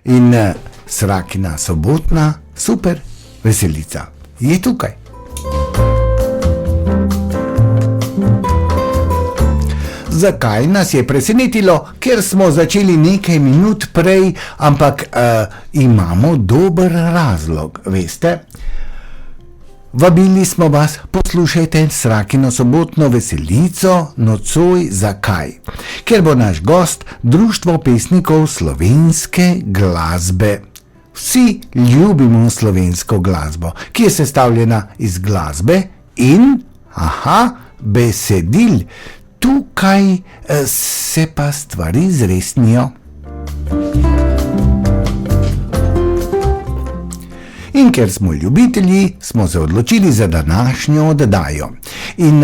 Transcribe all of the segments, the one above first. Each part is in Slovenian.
In Srakina sobotna super veselica je tukaj. Zakaj nas je presenetilo? Ker smo začeli nekaj minut prej, ampak imamo dober razlog, veste? Vabili smo vas, poslušajte Srakino sobotno veselico nocoj. Zakaj? Ker bo naš gost Društvo pesnikov slovenske glasbe. Vsi ljubimo slovensko glasbo, ki je sestavljena iz glasbe in, besedil. Tukaj se pa stvari zresnijo. In ker smo ljubitelji, smo se odločili za današnjo oddajo. In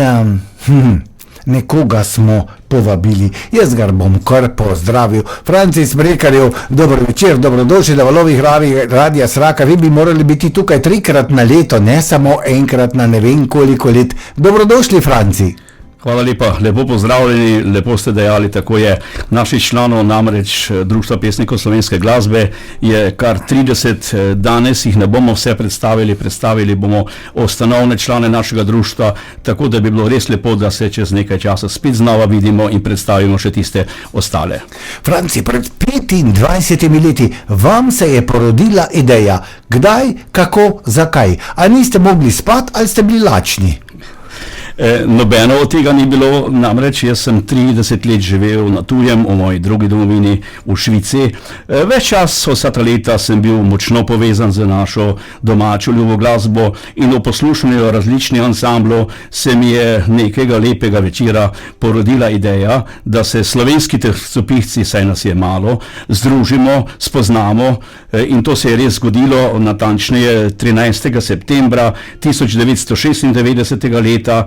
nekoga smo povabili. Jaz ga bom kar pozdravil. Franci Smrekarjev, dober večer, dobrodošli na valovih Radia Sraka. Vi bi morali biti tukaj 3-krat na leto, ne samo enkrat na ne vem koliko let. Dobrodošli, Franci. Hvala lepa, lepo pozdravljeni, lepo ste dejali, tako je. Naših članov, namreč Društva pesnikov slovenske glasbe, je kar 30, danes jih ne bomo vse predstavili bomo osnovne člane našega društva, tako da bi bilo res lepo, da se čez nekaj časa spet znova vidimo in predstavimo še tiste ostale. Franci, pred 25 leti vam se je porodila ideja. Kdaj, kako, zakaj? A niste mogli spati ali ste bili lačni? Nobeno od tega ni bilo, namreč jaz sem 30 let živel na tujem, v moji drugi domovini v Švici. Ves čas, vsa ta leta sem bil močno povezan z našo domačo ljubo glasbo in v poslušanju različnih ansamblov se mi je nekega lepega večera porodila ideja, da se slovenski tekstopisci, saj nas je malo, združimo, spoznamo, in to se je res zgodilo natančneje 13. septembra 1996. leta.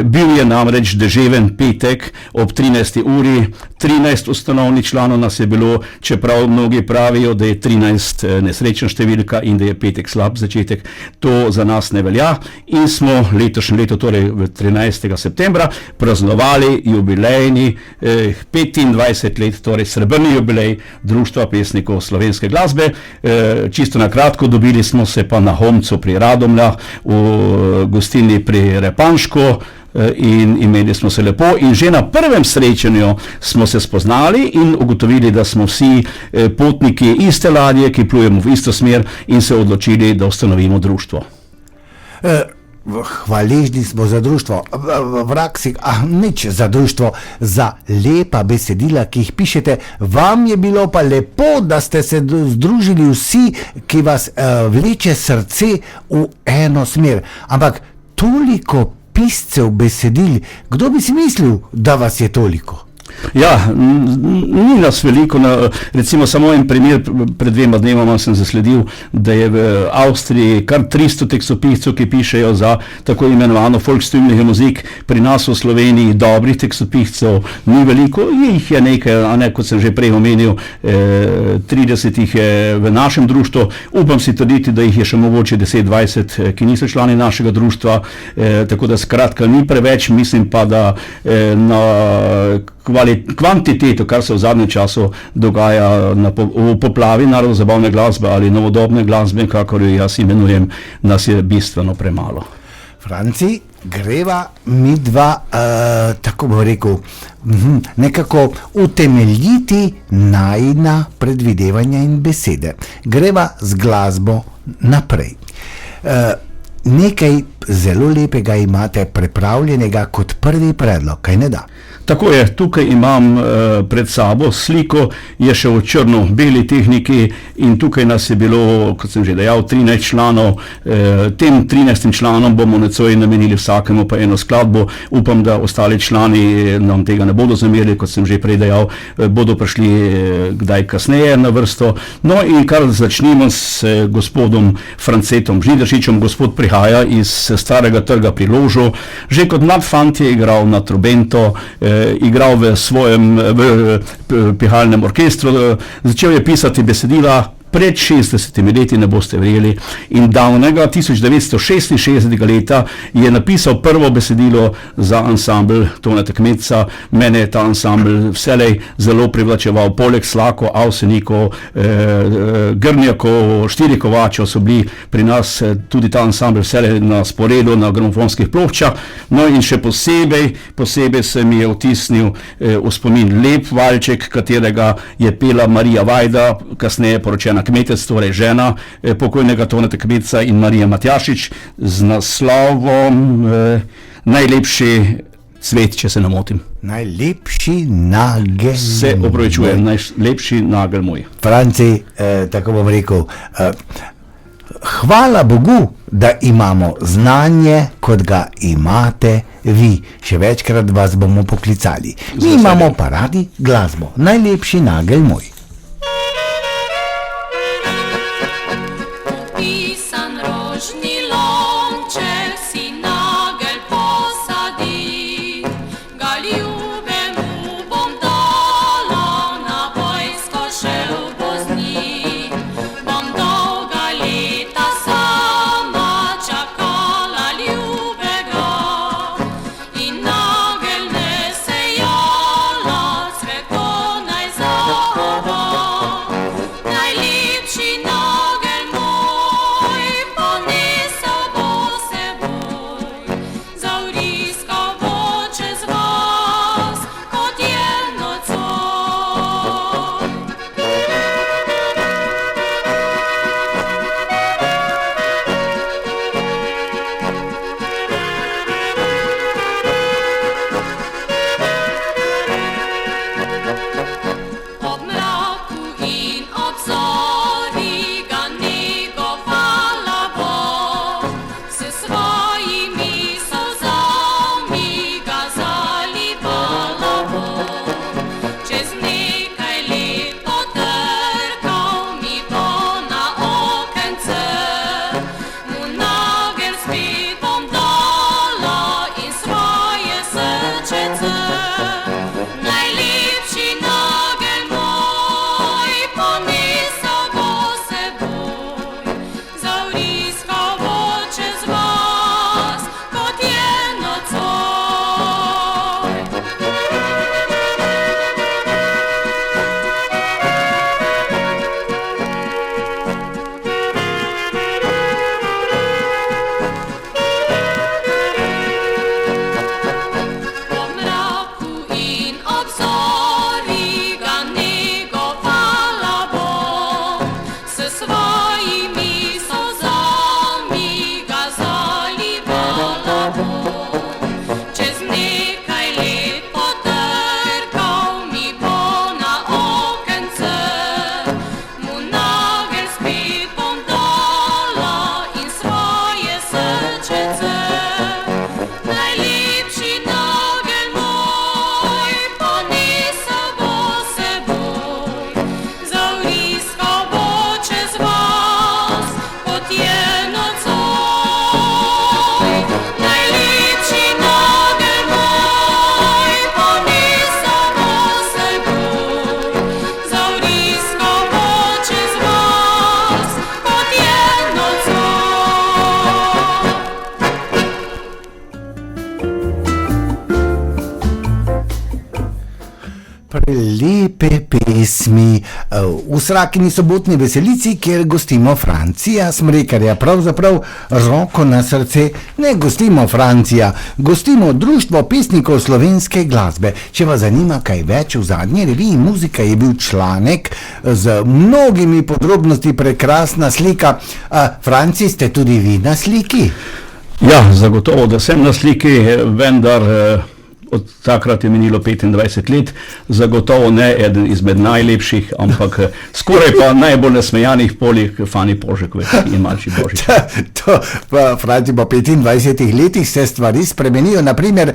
Bil je namreč deževen petek ob 13. uri, 13 ustanovnih članov nas je bilo, čeprav mnogi pravijo, da je 13 nesrečna številka in da je petek slab začetek. To za nas ne velja in smo letošnje leto, torej 13. septembra, praznovali jubilejni 25 let, torej srebrni jubilej Društva pesnikov slovenske glasbe. Čisto na kratko, dobili smo se pa na Homcu pri Radomljah, v gostilni pri Repanšku, in imeli smo se lepo in že na prvem srečanju smo se spoznali in ugotovili, da smo vsi potniki iste ladje, ki plujemo v isto smer, in se odločili, da ustanovimo društvo. Hvaležni smo za društvo, nič za društvo, za lepa besedila, ki jih pišete. Vam je bilo pa lepo, da ste se združili vsi, ki vas vleče srce v eno smer. Ampak toliko piscev besedil, kdo bi si mislil, da vas je toliko? Ja, ni nas veliko, recimo samo en primer, pred 2 dnevoma sem zasledil, da je v Avstriji kar 300 tekstopiscev, ki pišejo za tako imenovano volkstümliche Musik. Pri nas v Sloveniji dobrih tekstopiscev ni veliko, jih je nekaj, kot sem že prej omenil, 30 jih je v našem društvu, upam si trditi, da jih je še mogoče 10-20, ki niso člani našega društva, tako da skratka ni preveč, mislim pa, da na kvantiteto, kar se v zadnjem času dogaja v poplavi narodno-zabavne glasbe ali novodobne glasbe, kakor jo jaz imenujem, nas je bistveno premalo. Franci, greva midva, tako bom rekel, nekako utemeljiti najina predvidevanja in besede. Greva z glasbo naprej. Nekaj zelo lepega imate pripravljenega kot prvi predlog, kaj ne da? Tako je, tukaj imam pred sabo sliko, je še v črno-beli tehniki in tukaj nas je bilo, kot sem že dejal, 13 članov. Tem 13 članom bomo nocoj namenili vsakemu pa eno skladbo. Upam, da ostali člani nam tega ne bodo zamerili, kot sem že prej dejal, bodo prišli kdaj kasneje na vrsto. No in kar začnimo s gospodom Francetom Žnidaršičem. Gospod prihaja iz Starega trga pri Ložu. Že kot mlad fant je igral na trobento, igral v svojem pihalnem orkestru, začel je pisati besedila, pred 60 leti, ne boste verjeli, in davnega 1966 leta je napisal prvo besedilo za ansambl Toneta Kmetca. Mene je ta ansambl vselej zelo privlačeval, poleg Slako, Avsenikov, Grnjakov, Štiri Kovačev so bili pri nas tudi ta ansambl vselej na sporedu, na gramofonskih ploščah. No in še posebej se mi je vtisnil v spomin lep valček, katerega je pela Marija Vajda, kasneje poročena Kmetec, torej žena pokojnega Toneta Kmetca, in Marija Matjašič z naslovom Najlepši cvet, če se ne motim. Najlepši nagel. Se opravičujem, najlepši nagel moj. Franci, tako bom rekel, hvala Bogu, da imamo znanje, kot ga imate vi. Še večkrat vas bomo poklicali. Mi imamo pa radi glasbo. Najlepši nagel moj. Lepe pesmi v Srakini sobotni veselici, kjer gostimo Francija Smrekarja. Pravzaprav roko na srce, ne gostimo Francija, gostimo Društvo pesnikov slovenske glasbe. Če vas zanima kaj več, v zadnji reviji Muzika je bil članek z mnogimi podrobnosti, prekrasna slika. Franci, ste tudi vi na sliki? Ja, zagotovo, da sem na sliki, vendar od takrat je minilo 25 let, zagotovo ne eden izmed najlepših, ampak skoraj pa najbolj nasmejanih poleg Fani Požekove in Malči Božič. Franci, po 25 letih se stvari spremenijo. Naprimer,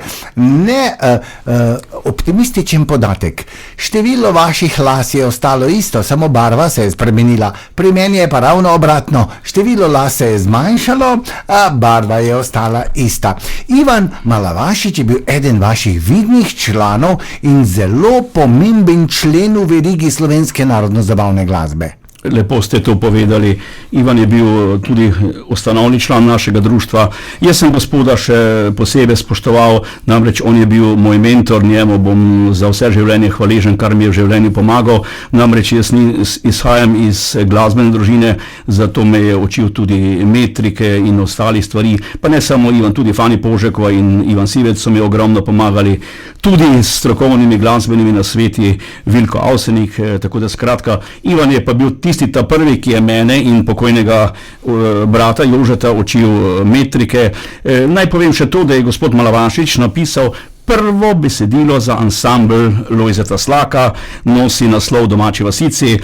optimističen podatek. Število vaših las je ostalo isto, samo barva se je spremenila. Pri meni je pa ravno obratno. Število las se je zmanjšalo, a barva je ostala ista. Ivan Malavašič je bil eden vaših vidnih članov in zelo pomemben člen v verigi slovenske narodno-zabavne glasbe. Lepo ste to povedali. Ivan je bil tudi ustanovni član našega društva. Jaz sem gospoda še posebej spoštoval, namreč on je bil moj mentor, njemu bom za vse življenje hvaležen, kar mi je v življenju pomagal. Namreč jaz izhajam iz glasbene družine, zato me je učil tudi metrike in ostali stvari. Pa ne samo Ivan, tudi Fani Požekova in Ivan Sivec so mi ogromno pomagali. Tudi s strokovnimi glasbenimi nasveti, Vilko Avsenik, tako da skratka, Ivan je pa bil tisti ta prvi, ki je mene in pokojnega brata Jožeta učil metrike. Naj povem še to, da je gospod Malavanšič napisal prvo besedilo za ansambl Lojzeta Slaka, nosi naslov Domači vasici.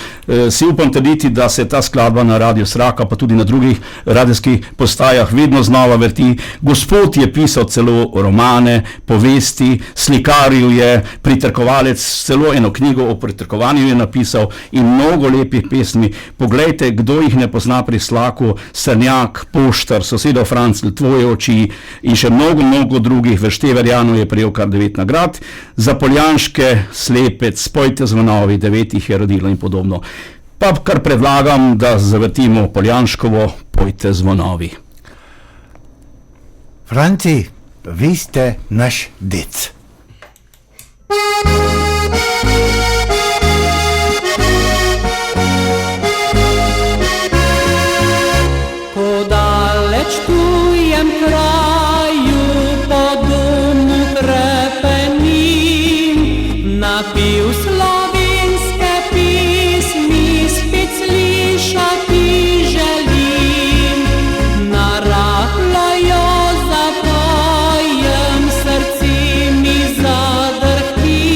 Si upam trditi, da se ta skladba na Radio Sraka, pa tudi na drugih radijskih postajah vedno znova vrti. Gospod je pisal celo romane, povesti, slikaril je, pritrkovalec, celo eno knjigo o pritrkovanju je napisal in mnogo lepih pesmi. Poglejte, kdo jih ne pozna pri Slaku: Srnjak, Poštar, Sosedov Francl, Tvoje oči in še mnogo drugih. V Števerjanu je prejel kar 9 nagrad, za Poljanške, Slepec, Pojte zvonovi, 9 jih je rodilo in podobno. Pa kar predlagam, da zavrtimo Poljanškovo Pojte zvonovi. Franci, vi ste naš dec. Po daleč tujem kraju, po domu krepenim, napil slovenske pismi, spet slišati želim. Narahlo jo zapojem, srce mi zadrhti,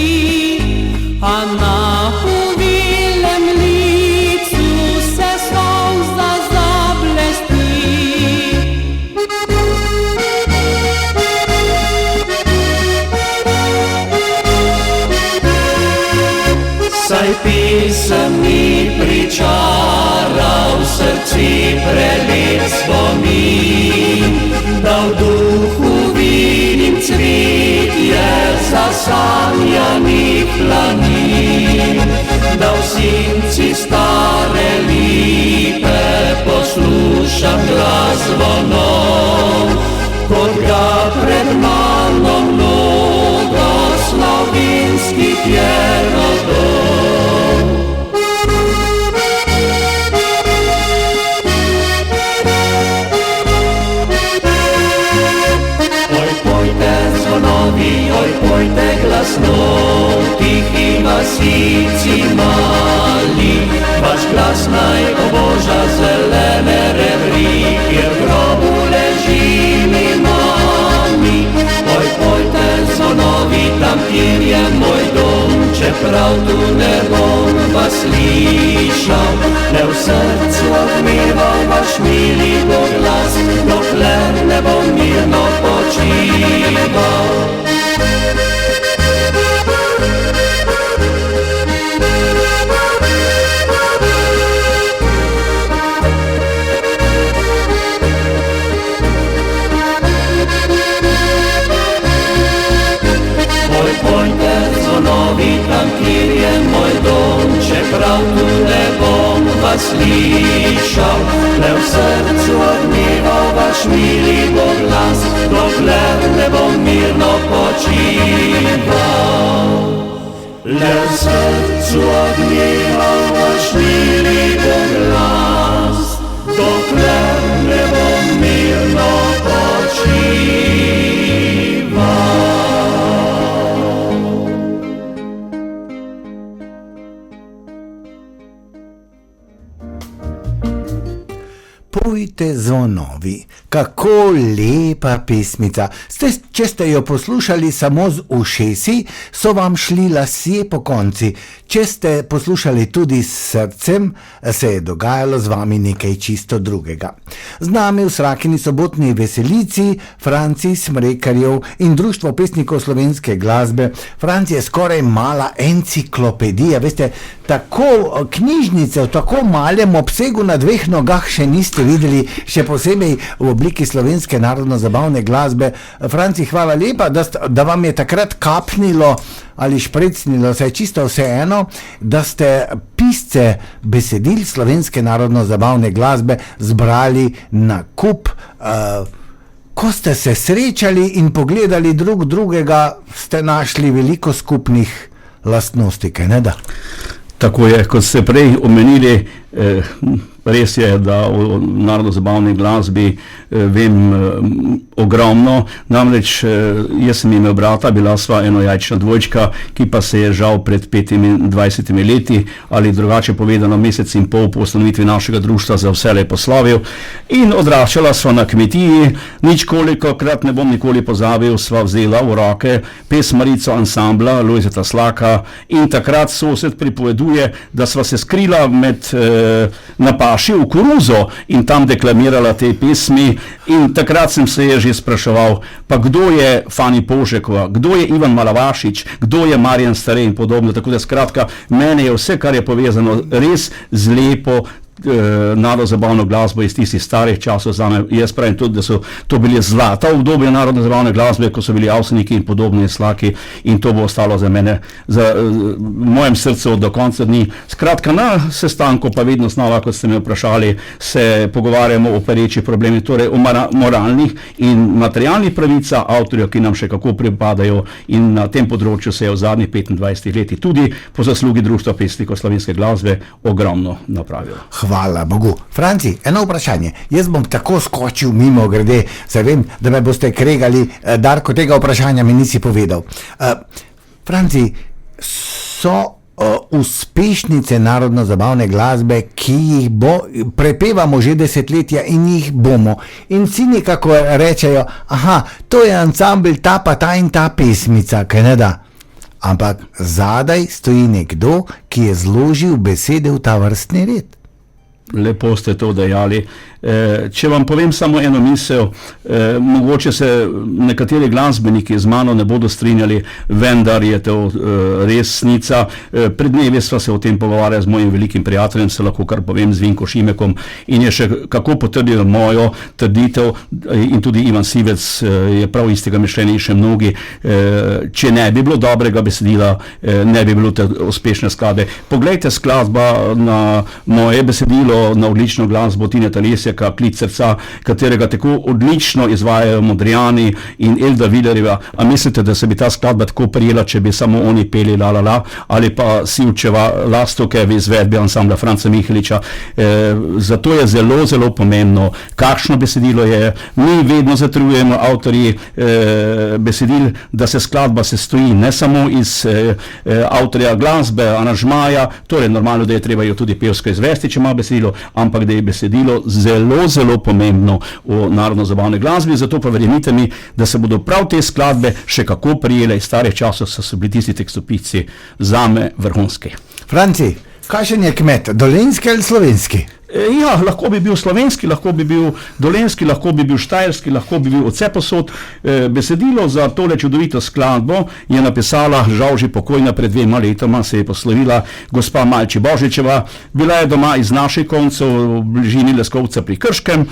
a na uvilem licu se solza zablesti. Saj pisem mi pričaral, srci prelep spomin, da v duhu vidim cvetje zasanjanih planin, da v senci stare lipe poslušam glas zvonov, kot ga pred mano mnogo slovenskih je rodov. Oj, pojte zvonovi, oj, pojte glasno, tihi vasici mali, vaš glas naj oboža zelene rebri, kjer v grobu leži mi mami. Oj, pojte zvonovi, tam kjer je moj dom, čeprav tu ne bom vas slišal, ne v srcu odmeval vaš mili glas, dokler ne bom mirno počival. Oj, pojte zvonovi, tam kjer je moj dom, čeprav tu ne bom vas slišal, le v srcu odmeval vaš mili glas, dokler ne bom mirno počival. Le v srcu odmeval vaš mili glas, dokler ne bom mirno počival. Pojte zvonovi, kako lepa pesmica. Če ste jo poslušali samo z ušesi, so vam šli lasje po konci. Če ste poslušali tudi s srcem, se je dogajalo z vami nekaj čisto drugega. Z nami v Srakini sobotni veselici Franci Smrekarjev in Društvo pesnikov slovenske glasbe. Franci je skoraj mala enciklopedija, veste, tako knjižnice v tako malem obsegu na 2 nogah še niste videli. videli, še posebej v obliki slovenske narodno-zabavne glasbe. Franci, hvala lepa, da vam je takrat kapnilo ali špricnilo, se je čisto vseeno, da ste pisce besedil slovenske narodno-zabavne glasbe zbrali na kup. Ko ste se srečali in pogledali drug drugega, ste našli veliko skupnih lastnosti, kaj ne da? Tako je, kot ste prej omenili, res je, da o narodno-zabavni glasbi vem ogromno, namreč jaz sem imel brata, bila sva enojajčna dvojčka, ki pa se je žal pred 25 leti, ali drugače povedano mesec in pol po ustanovitvi našega društva za vselej poslovil, in odraščala sva na kmetiji, ničkolikokrat ne bom nikoli pozabil, sva vzela v roke pesmarico ansambla Lojzeta Slaka in takrat sosed pripoveduje, da sva se skrila med na paši v koruzo in tam deklamirala te pesmi, in takrat sem se je že spraševal, pa kdo je Fani Požekova, kdo je Ivan Malavašič, kdo je Marjan Stare in podobno, tako da skratka, mene je vse, kar je povezano res z lepo narodno-zabavno glasbo iz tistih starih časov zame. Jaz pravim tudi, da so to bili zlata obdobja narodno-zabavne glasbe, ko so bili Avseniki in podobni Slaki, in to bo ostalo za mene, v mojem srcu do konca dni. Skratka, na sestanku pa vedno znova, kot ste me vprašali, se pogovarjamo o perečih problemih, torej o moralnih in materialnih pravicah avtorjev, ki nam še kako pripadajo, in na tem področju se je v zadnjih 25 letih tudi po zaslugi Društva pesnikov slovenske glasbe ogromno napravilo. Hvala Bogu. Franci, eno vprašanje. Jaz bom tako skočil mimo grede, saj vem, da me boste kregali, Darko, tega vprašanja mi nisi povedal. Franci, so uspešnice narodno-zabavne glasbe, ki jih prepevamo že desetletja in jih bomo. In vsi nekako rečejo, aha, to je ansambel ta pa ta in ta pesmica, kaj ne da? Ampak zadaj stoji nekdo, ki je zložil besede v ta vrstni red. Lepo ste to dejali. Če vam povem samo eno misel, mogoče se nekateri glasbeniki z mano ne bodo strinjali, vendar je to resnica. Pred dnevi sva se o tem pogovarjali z mojim velikim prijateljem, se lahko kar povem, z Vinko Šimekom, in je še kako potrdil mojo trditev, in tudi Ivan Sivec je prav istega mišljenja in še mnogi. Če ne bi bilo dobrega besedila, ne bi bilo te uspešne skladbe. Poglejte skladba na moje besedilo, na odlično glasbo Tine Talesjaka, Klic srca, katerega tako odlično izvajajo Modrijani in Elda Vilerjeva. A mislite, da se bi ta skladba tako prijela, če bi samo oni peli La La La, ali pa Sivčeva Lastovke v izvedbi ansambla Franca Miheliča? Zato je zelo, zelo pomembno, kakšno besedilo je. Mi vedno zatrjujemo avtorji besedil, da se skladba sestoji ne samo iz avtorja glasbe, aranžmaja, torej normalno, da je treba jo tudi pevsko izvesti, če ima besedilo, ampak da je besedilo zelo, zelo pomembno v narodno-zabavni glasbi, zato pa verjemite mi, da se bodo prav te skladbe še kako prijele. Iz starih časov so bili tisti tekstopisci zame vrhunski. Franci, kakšen je kmet, dolenjski ali slovenski? Ja, lahko bi bil slovenski, lahko bi bil dolenjski, lahko bi bil štajerski, lahko bi bil vsepovsod. Besedilo za tole čudovito skladbo je napisala, žal že pokojna, pred 2 letoma se je poslovila gospa Malči Božičeva. Bila je doma iz naših koncev v bližini Leskovca pri Krškem,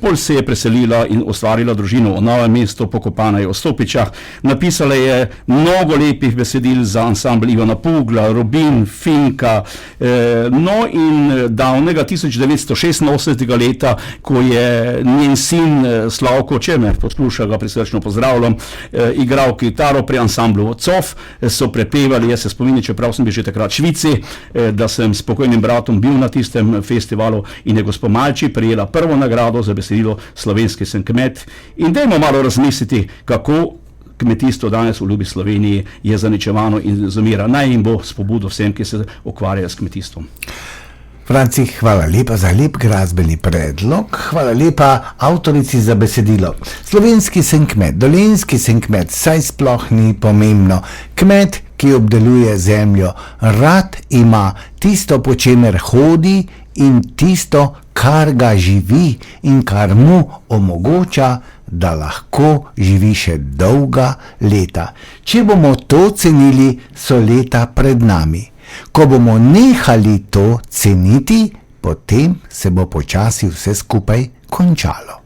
pol se je preselila in ustvarila družino v Novem mestu, pokopana je v Stopičah. Napisala je mnogo lepih besedil za ansambl Ivana Pugla, Rubin, Finka, no in davnega 1986 leta, ko je njen sin Slavko, če me posluša, ga prisrčno pozdravljam, igral kitaro pri ansamblu Cof, so prepevali, jaz se spominjam, čeprav sem bil že takrat v Švici, da sem s pokojnim bratom bil na tistem festivalu, in je gospa Malči prejela prvo nagrado za besedilo Slovenski sem kmet. In dajmo malo razmisliti, kako kmetijstvo danes v ljubi Sloveniji je zaničevano in zamira. Naj jim bo spodbudo vsem, ki se ukvarjajo s kmetijstvom. Franci, hvala lepa za lep glasbeni predlog, hvala lepa avtorici za besedilo. Slovenski sem kmet, dolenjski sem kmet, saj sploh ni pomembno. Kmet, ki obdeluje zemljo, rad ima tisto, po čemer hodi, in tisto, kar ga živi in kar mu omogoča, da lahko živi še dolga leta. Če bomo to cenili, so leta pred nami. Ko bomo nehali to ceniti, potem se bo počasi vse skupaj končalo.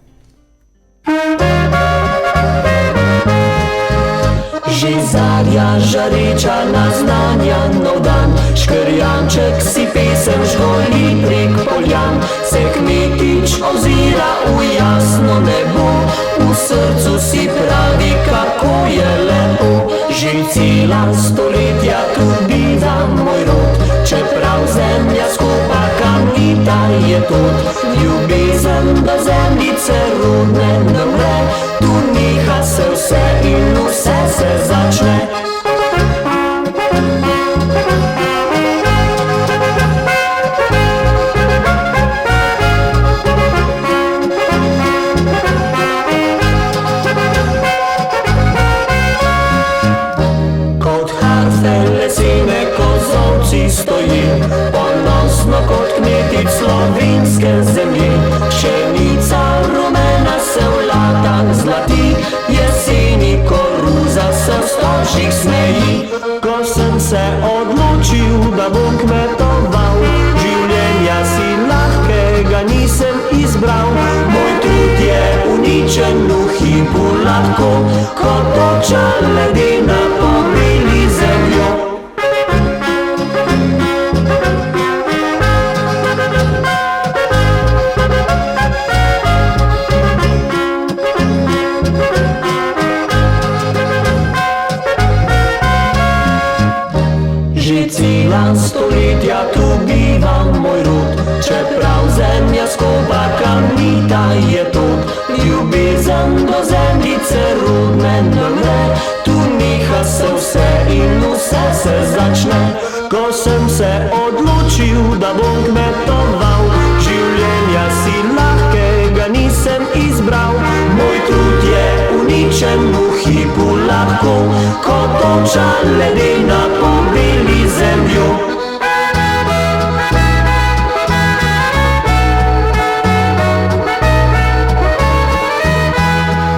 Že zarja žareča naznanja nov dan, škrjanček si pesem žgoli prek poljan, se kmetič ozira v jasno nebo, v srcu si pravi, kako je lepo. Že cela stoletja tu biva moj rod, čeprav zemlja skopa kamnita je tot. Ljubezen do zemljice rodne ne umre, tu neha se vse in vse se začne. Kot harfe lesene kozolci stoji, ponosno kot kmetič slovenske zemlje. Pšenica rumena se v latah zlati, jeseni koruza se v stožih smeji. Ko sem se odločil, da bom kmetoval, življenja si lahkega nisem izbral. Moj trud je uničen v hipu lahko, kot toča ledena pobeli zemljo. Že cela stoletja tu biva moj rod, čeprav zemlja skopa kamnita je tot. Ljubezen do zemljice rodne ne umre, tu neha se vse in vse se začne. Ko sem se odločil, da bom kmetoval, življenja si lahkega nisem izbral. Moj trud je uničen v hipu lahko, kot toča ledena pobeli zemljo.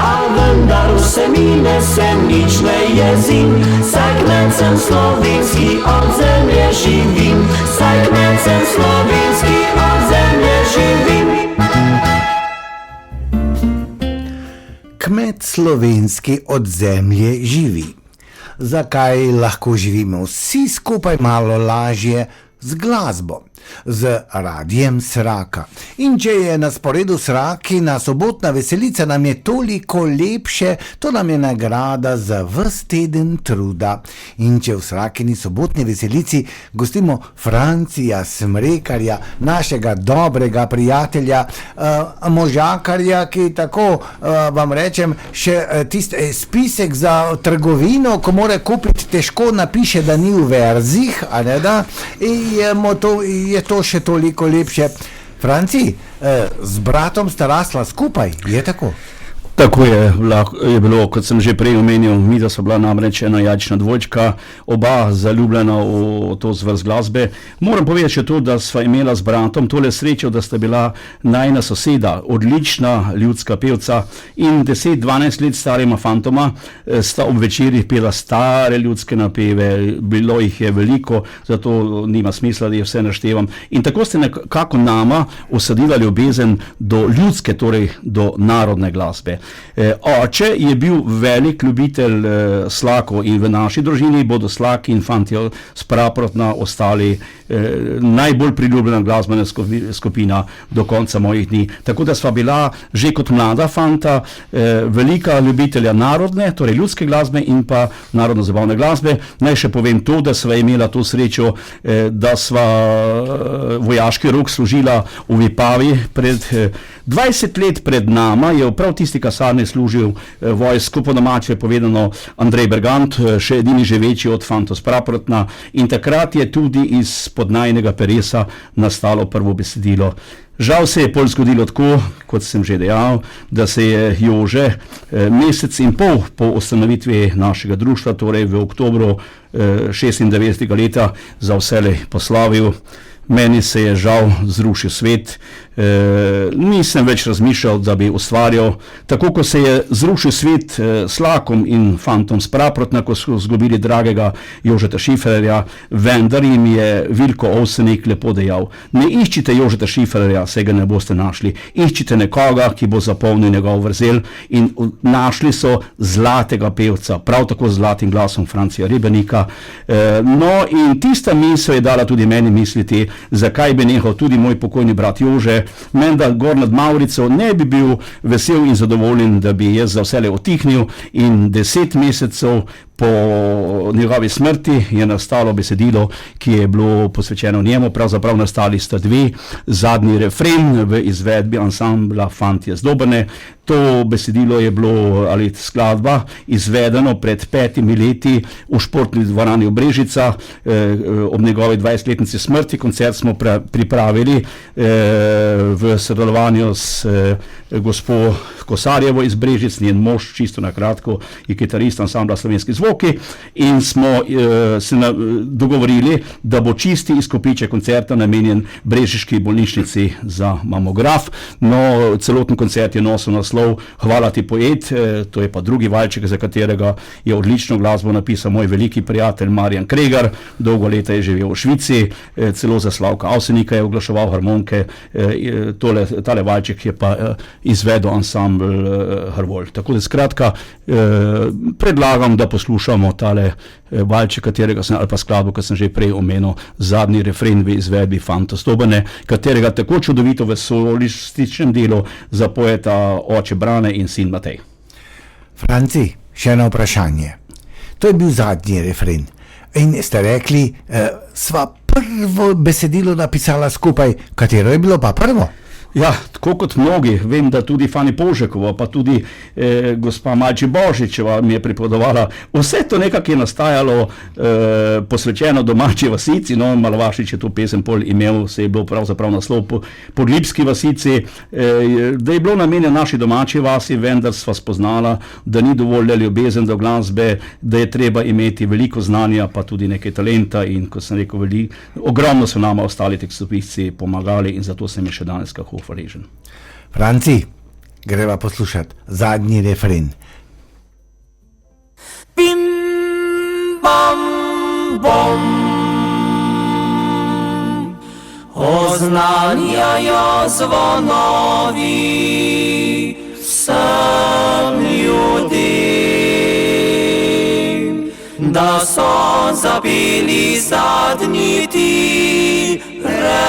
A vendar vse mine, se nič ne jezim, saj kmet sem slovenski, od zemlje živim. Saj kmet sem slovenski, od zemlje živim. Kmet slovenski od zemlje živi. Zakaj lahko živimo vsi skupaj malo lažje? Z glasbo, z radijem Sraka. In če je na sporedu Srakina sobotna veselica, nam je toliko lepše, to nam je nagrada za ves teden truda. In če v Srakini sobotni veselici gostimo Francija Smrekarja, našega dobrega prijatelja, možakarja, ki tako, vam rečem, še tisti spisek za trgovino, ko mora kupiti, težko napiše, da ni v verzih, a ne da? Je to še toliko lepše. Franci, z bratom sta rasla skupaj, je tako? Tako je bilo, kot sem že prej omenil, mi da so bila namreč ena jajčna dvojčka, oba zaljubljena v to zvrst glasbe. Moram povedati še to, da sva imela z bratom tole srečo, da sta bila najina soseda, odlična ljudska pevca in 10-12 let starima fantoma sta ob večerih pela stare ljudske napeve, bilo jih je veliko, zato nima smisla, da jih vse naštevam. In tako ste nekako nama usadila ljubezen do ljudske, torej do narodne glasbe. Oče je bil velik ljubitelj slakov in v naši družini bodo slaki in fantje s Praprotna ostali najbolj priljubljena glasbena skupina do konca mojih dni. Tako da sva bila že kot mlada fanta velika ljubitelja narodne, torej ljudske glasbe in pa narodno-zabavne glasbe. Naj še povem to, da sva imela to srečo, da sva vojaški rok služila v Vipavi pred 20 let pred nama, je prav tisti kasarni služil vojsko, po domače povedano Andrej Bergant, še edini živeči od fantov s Praprotna, in takrat je tudi iz podnajnega peresa nastalo prvo besedilo. Žal se je pol zgodilo tako, kot sem že dejal, da se je Jože mesec in pol po ustanovitvi našega društva, torej v oktobru 96. leta, za vselej poslavil. meni se je žal zrušil svet, nisem več razmišljal, da bi ustvarjal, tako kot se je zrušil svet Slakom in fantom s Praprotna, ko so izgubili dragega Jožeta Šiferja, vendar jim je Vilko Ovsenik lepo dejal: ne iščite Jožeta Šiferja, se ga ne boste našli, iščite nekoga, ki bo zapolnil njegov vrzel, in našli so zlatega pevca, prav tako z zlatim glasom Francija Rebernika. No, in tista misel je dala tudi meni misliti, zakaj bi nehal tudi moj pokojni brat Jože. Menda gor nad Mavrico ne bi bil vesel in zadovoljen, da bi jaz za vselej otihnil, in 10 mesecev po njegovi smrti je nastalo besedilo, ki je bilo posvečeno njemu. Pravzaprav nastali sta dve, zadnji refren v izvedbi ansambla Fantje Zdobene. To besedilo je bilo, ali skladba, izvedeno pred 5 leti v športni dvorani v Brežicah, ob njegovi 20-letnici smrti. Koncert smo pripravili v sodelovanju s gospo Kosarjevo iz Brežic, njen mož, čisto na kratko, je kitarist ansambla Slovenski zvoki, in smo se dogovorili, da bo čisti izkupiček koncerta namenjen brežiški bolnišnici za mamograf. No, celoten koncert je nosil naslov Hvala ti poet, to je pa drugi valček, za katerega je odlično glasbo napisal moj veliki prijatelj Marjan Kregar, dolgo leta je živel v Švici, celo za Slavka Avsenika je oglaševal harmonike, tale valček je pa izvedel ansambl Hrvol. Tako da skratka predlagam, da poslušamo tale valček, katerega sem, ali pa skladbo, kot sem že prej omenil, zadnji refren v izvedbi Fanta Zdobene, katerega tako čudovito v solističnem delu zapojeta oče Brane in sin Matej. Franci, še eno vprašanje. To je bil zadnji refren. In ste rekli, sva prvo besedilo napisala skupaj. Katero je bilo pa prvo? Ja, tako kot mnogi, vem, da tudi Fani Polžekova, pa tudi gospa Malči Božičeva mi je pripovedovala. Vse to nekako je nastajalo posvečeno domači vasici, no, Malovašič je to pesem pol imel, se je bilo pravzaprav naslov Podlipski vasici, da je bilo namenjeno naši domači vasi, vendar sva spoznala, da ni dovolj le ljubezen do glasbe, da je treba imeti veliko znanja, pa tudi nekaj talenta, in kot sem rekel, ogromno so nama ostali tekstopisci pomagali, in zato sem je še danes kako hvaležen. Franci, greva poslušati zadnji refren. Bim, bam, bom, oznanjajo zvonovi vsem ljudem, da so zapeli zadnji ti refren.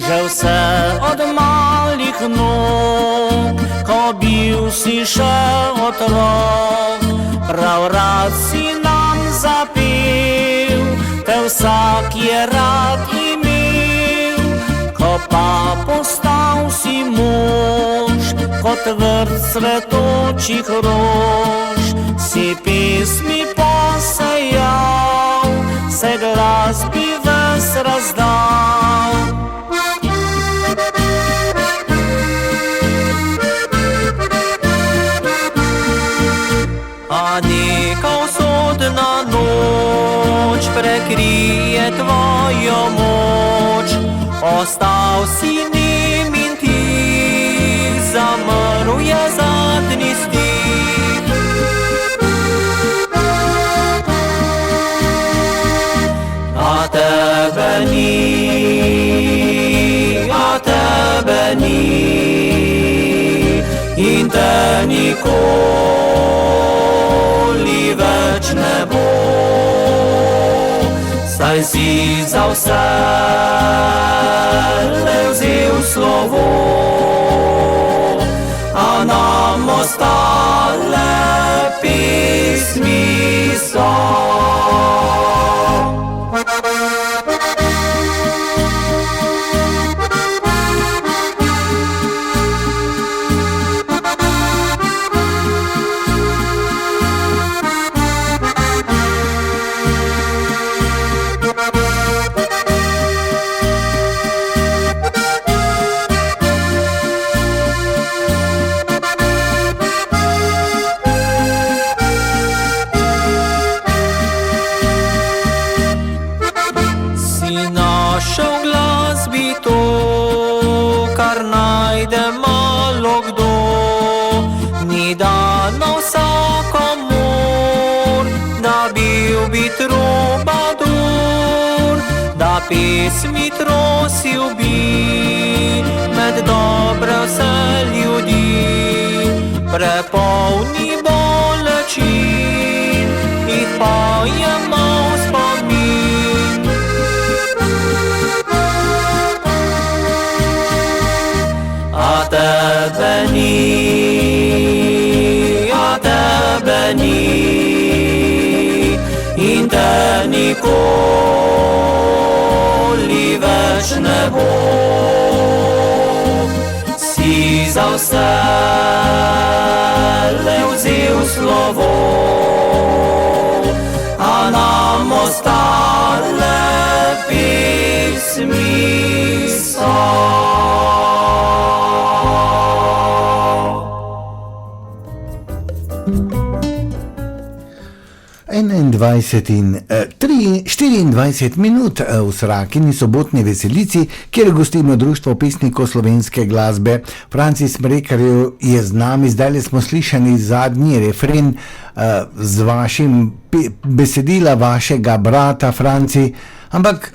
Že vse od malih nog, ko bil si še otrok, prav rad si nam zapel, te vsak je rad imel. Ko pa postal si mož, kot vrt cvetočih rož, si pesmi posejal, se glasbi ves razdal. A neka usodna noč prekrije tvojo moč, ostal si nem in tih, zamrl je zadnji stih. A tebe ni, in te nikoli več ne bo. Saj si za vse le vzel slovo, a nam ostale pesmi so. Ni našel glasbi to, kar najde malo kdo, ni dano vsakomur, da bil bi trubadur, da pesmi trosil bi med dobre vse ljudi, prepolni bolečin, jih pojemo v spomin. A tebe ni, in te nikoli več ne bo. Si za vse le vzel slovo, a nam ostale pesmi so. In 24 minut v Srakini sobotni veselici, kjer gostimo Društvo pesnikov slovenske glasbe. Franci Smrekarjev je z nami, zdaj smo slišali zadnji refren z vašim besedila vašega brata, Franci, ampak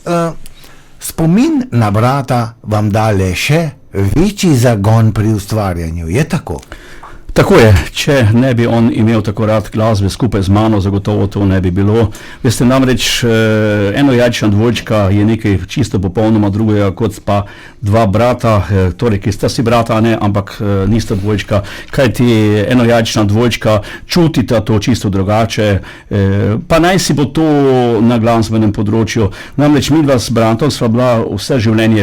spomin na brata vam da le še večji zagon pri ustvarjanju, je tako? Tako je, če ne bi on imel tako rad glasbe skupaj z mano, zagotovo to ne bi bilo. Veste, namreč enojajčna dvojčka je nekaj čisto popolnoma drugega kot pa dva brata, torej ki sta si brata, ne, ampak nista dvojčka, kajti enojajčna dvojčka čutita to čisto drugače, pa naj si bo to na glasbenem področju. Namreč midva s bratom sva bila vse življenje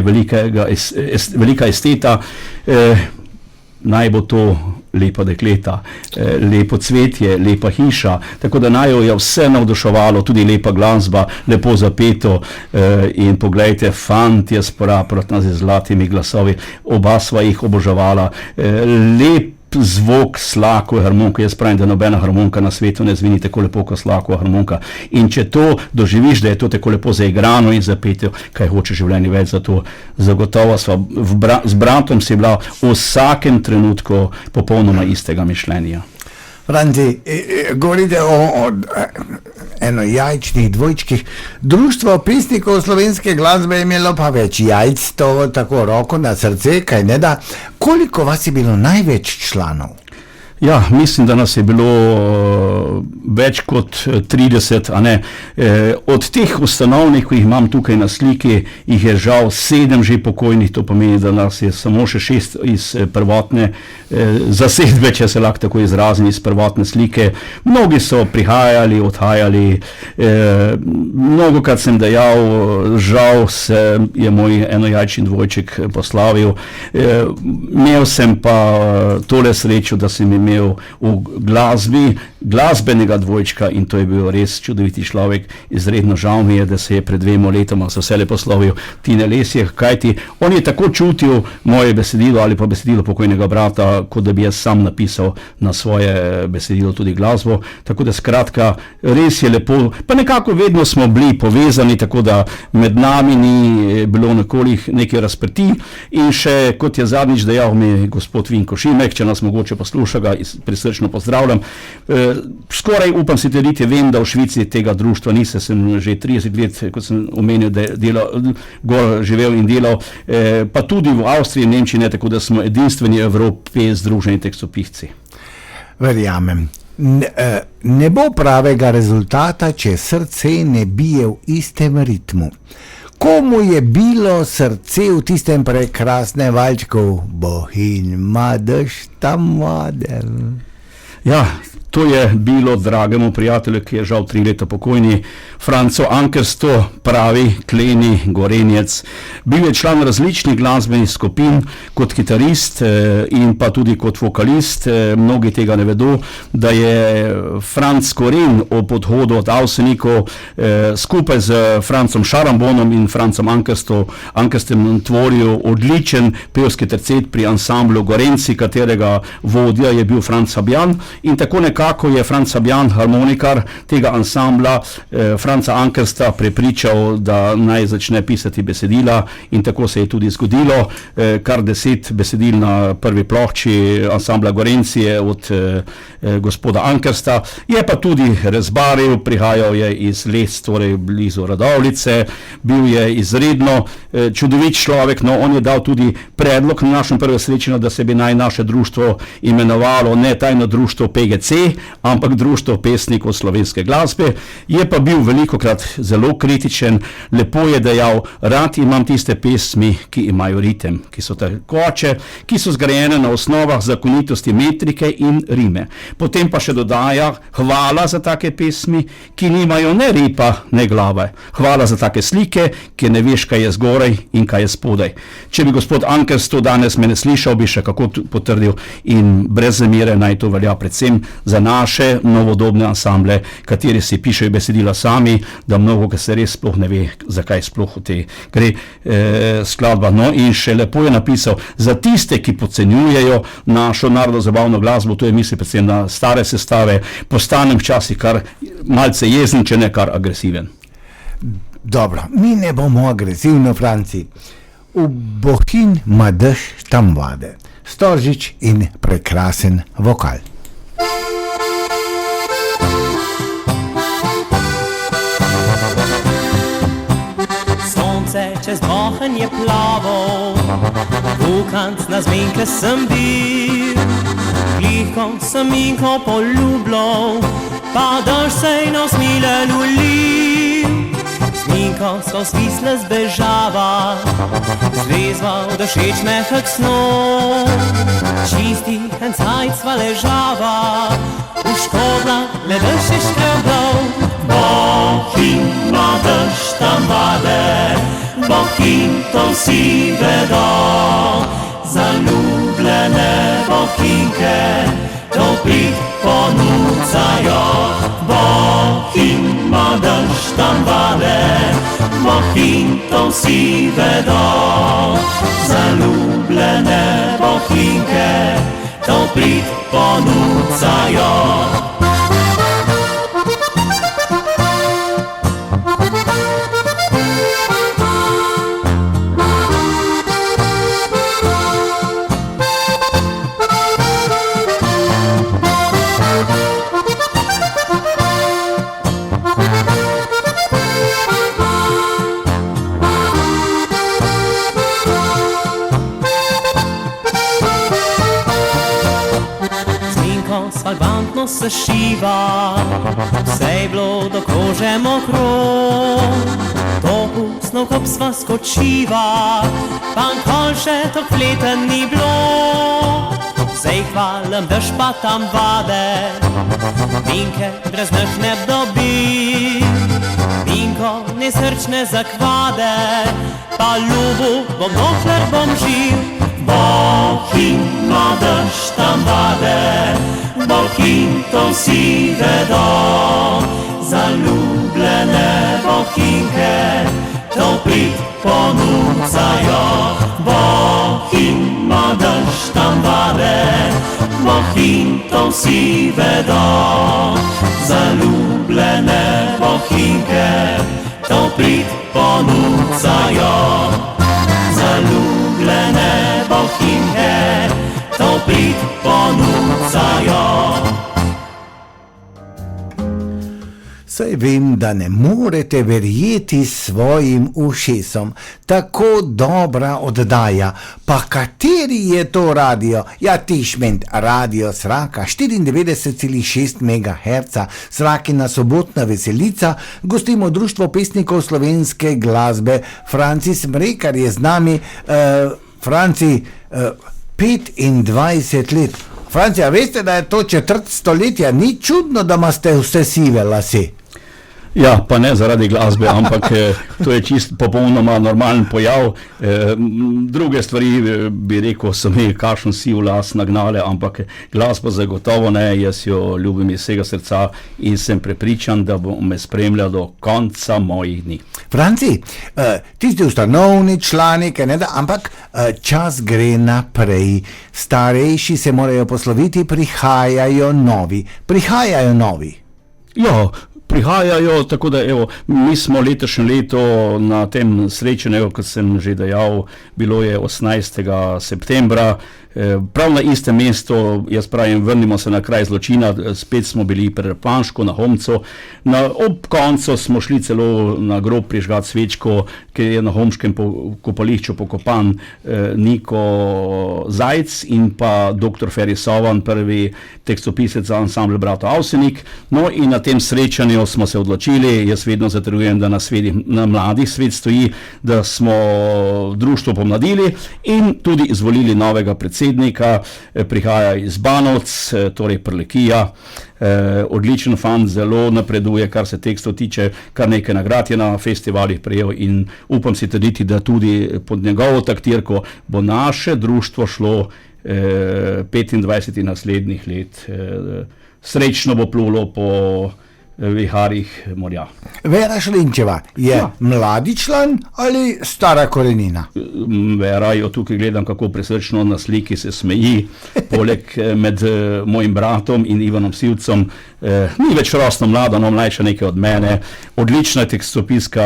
velika esteta, naj bo to lepa dekleta, lepo cvetje, lepa hiša, tako da naj jo je vse navduševalo, tudi lepa glasba, lepo zapeto, in poglejte, fantje s praprotna z zlatimi glasovi, oba sva jih oboževala, lep zvok Slakove harmonike, jaz pravim, da nobena harmonika na svetu ne zveni tako lepo kot Slakova harmonika, in če to doživiš, da je to tako lepo zaigrano in zapeto, kaj hoče življenje več, za to zagotovo sva z bratom si bila v vsakem trenutku popolnoma istega mišljenja. Franci, govorite o enojajčnih dvojčkih. Društvo pesnikov slovenske glasbe je imelo pa več jajc, to tako roko na srce, kaj ne da. Koliko vas je bilo največ članov? Ja, mislim, da nas je bilo več kot 30, a ne. Od teh ustanovnih, ki jih imam tukaj na sliki, jih je žal 7 že pokojnih, to pomeni, da nas je samo še 6 iz prvotne zasedbe, če se lahko tako izrazim, iz prvotne slike. Mnogi so prihajali, odhajali, mnogokrat sem dejal, žal se je moj enojajčni dvojček poslavil. Imel sem pa tole srečo, da sem imel v glasbi glasbenega dvojčka, in to je bil res čudoviti človek. Izredno žal mi je, da se je pred 2 letoma se vse poslovil Tine Lesjeh, kajti on je tako čutil moje besedilo ali pa besedilo pokojnega brata, kot da bi jaz sam napisal na svoje besedilo tudi glasbo, tako da skratka, res je lepo, pa nekako vedno smo bili povezani, tako da med nami ni bilo nikoli nekaj razprtij. In še, kot je zadnjič dejal mi gospod Vinko Šimek, če nas mogoče posluša, ga prisrčno pozdravljam. Skoraj upam si trditi, vem, da v Švici tega društva nisem, sem že 30 let, kot sem omenil, da je gor živel in delal, pa tudi v Avstriji, Nemčiji, ne, tako da smo edinstveni Evropi združeni tekstopisci. Verjamem. Ne bo pravega rezultata, če srce ne bije v istem ritmu. Komu je bilo srce v tistem prekrasnem valčku? Bohinj, mladež tam mladem. Ja, to je bilo dragemu prijatelju, ki je žal 3 leta pokojni, Franco Ankersto, pravi kleni Gorenjec. Bil je član različnih glasbenih skupin, kot kitarist in pa tudi kot vokalist. Mnogi tega ne vedo, da je Franc Koren ob odhodu od Avsenikov skupaj z Francom Šarambonom in Francom Ankerstem tvoril odličen pevski tercet pri ansamblu Gorenci, katerega vodja je bil Franc Habjan, in tako nekako nekako je Franz Fabian, harmonikar tega ansambla, Franza Ankersta prepričal, da naj začne pisati besedila, in tako se je tudi zgodilo. Kar 10 besedil na prvi plošči ansambla Gorencije od gospoda Ankersta. Je pa tudi rezbaril, prihajal je iz Les, torej blizu Radovljice, bil je izredno čudovit človek. No, on je dal tudi predlog na našem prvem srečanju, da se bi naj naše društvo imenovalo ne tajno društvo PGC, ampak društvo pesnikov slovenske glasbe. Je pa bil velikokrat zelo kritičen, lepo je dejal, rad imam tiste pesmi, ki imajo ritem, ki so tekoče, ki so zgrajene na osnovah zakonitosti metrike in rime. Potem pa še dodaja, hvala za take pesmi, ki nimajo ne repa, ne glave. Hvala za take slike, ki ne veš, kaj je zgoraj in kaj je spodaj. Če bi gospod Ankers to danes me ne slišal, bi še kako potrdil, in brez zamere naj to velja predvsem za naše novodobne ansamble, kateri si pišejo besedila sami, da mnogo, ki se res sploh ne ve, zakaj sploh v te gre skladba. No, in še lepo je napisal, za tiste, ki podcenjujejo našo narodno-zabavno glasbo, to je misli predvsem na stare sestave, postanem včasih kar malce jezen, če ne kar agresiven. Dobro, mi ne bomo agresivni, Franci. V Bohinj ma dež tam vade. Storžič in prekrasen vokal. Sonce čez Bohinj je plavo, Vukanc na zmenke sem bil, glihko sem inko poljubljal, pa dež sej na smilen ulil. Sminko skoz visle zbežava, zvezval da všeč mehek snov. Čisti en cajt sva ležava, v škodlah le dež je škrbal. Bohinj ma dež tam vade, Bohinj to vsi vedo. Zaljubljene bohinjke to prid ponucajo. Bohinj ma dež tam vade, Bohinj to vsi vedo. Zaljubljene bohinjke to prid ponucajo. Salvantno se šiva, vse je bilo do kože mokro. To usno kop sva skočiva, pa nikoli še tok leten ni bilo. Zdaj hvalim, dež pa tam vade, Vinke brez njih ne dobi. Vinko nesrčne zakvade, pa ljubu bom dokler bom živ. Bohinj ma dež tam vade, Bohinj to vsi vedo. Zaljubljene bohinjke to prid ponucajo. Bohinj ma dež tam vade, Bohinj to vsi vedo. Zaljubljene bohinjke to prid ponucajo. Zaljubljene bohinjke to prid ponucajo. Saj vem, da ne morete verjeti svojim ušesom. Tako dobra oddaja. Pa kateri je to radio? Ja, Tišment, radio Sraka, 94,6 MHz, Srakina sobotna veselica. Gostimo Društvo pesnikov slovenske glasbe. Franci Smrekar je z nami. Franci, 25 let. Franci, a veste, da je to četrt stoletja? Ni čudno, da imate vse sive lase. Ja, pa ne zaradi glasbe, ampak to je čist popolnoma normalen pojav. Druge stvari, bi rekel, so mi kakšen siv las nagnale, ampak glasba zagotovo ne, jaz jo ljubim iz vsega srca in sem prepričan, da bo me spremljal do konca mojih dni. Franci, ti si ustanovni članik, ampak čas gre naprej, starejši se morajo posloviti, prihajajo novi. Ja, prihajajo, tako da evo, mi smo letošnje leto na tem srečanju, kot sem že dejal, bilo je 18. septembra, prav na istem mestu, jaz pravim, vrnimo se na kraj zločina, spet smo bili pri Repanšku na Homcu, ob koncu smo šli celo na grob prižgati svečko, ki je na homškem kopališču pokopan Niko Zajc in pa dr. Feri Sovan, prvi tekstopisec za ansambl Brata Avsenik. No in na tem srečanju smo se odločili, jaz vedno zatrjujem, da na mladih svet stoji, da smo društvo pomladili in tudi izvolili novega predsednika, prihaja iz Banovc, torej Prlekija, odličen fant, zelo napreduje, kar se tekstov tiče, kar nekaj nagrad je na festivalih prejel in upam si trditi, da tudi pod njegovo taktirko bo naše društvo šlo 25 naslednjih let, srečno bo plulo po viharjih morja. Vera Šlinčeva je mladi član ali stara korenina? Vera, jo tukaj gledam, kako presrčno na sliki se smeji, poleg med mojim bratom in Ivanom Sivcem, ni več rosno mlada, no mlajša nekaj od mene, odlična tekstopiska,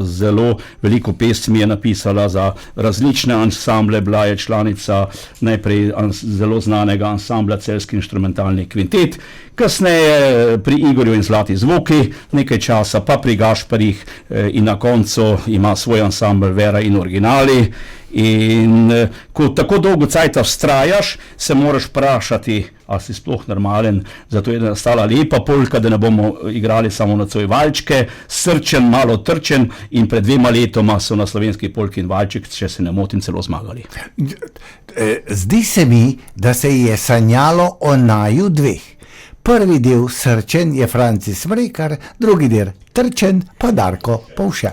zelo veliko pesmi je napisala za različne ansamble, bila je članica najprej zelo znanega ansambla Celjski inštrumentalni kvintet, kasneje pri Igorju in Zlati zvoki, nekaj časa pa pri Gašparjih in na koncu ima svoj ansambl Vera in originali. In ko tako dolgo cajta vztrajaš, se moraš vprašati, ali si sploh normalen, zato je nastala lepa polka, da ne bomo igrali samo nocoj valčke, srčen, malo trčen in pred 2 letoma so na slovenski polki in valček, če se ne motim, celo zmagali. Zdi se mi, da se je sanjalo o naju dveh. Prvi del Srčen je Francis Smrekar, drugi del Trčen pa Darko Povše.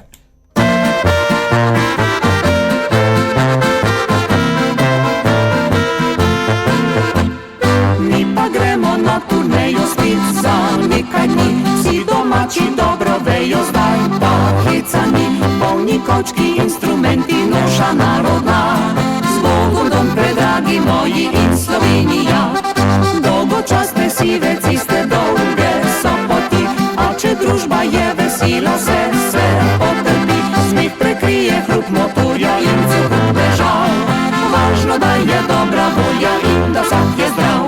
Mi pa gremo na turnejo spet za nekaj dni, vsi domači dobro vejo zdaj, da heca ni, polni kovčki, instrumenti, noša narodna, zbogom dom predragi moji in Slovenija. Dolgočasne sive ceste dolge so poti, a če družba je vesela, se potrpi, smeh prekrije hrup motorja in zelo bežal. Važno, da je dobra volja in da vsak je zdrav.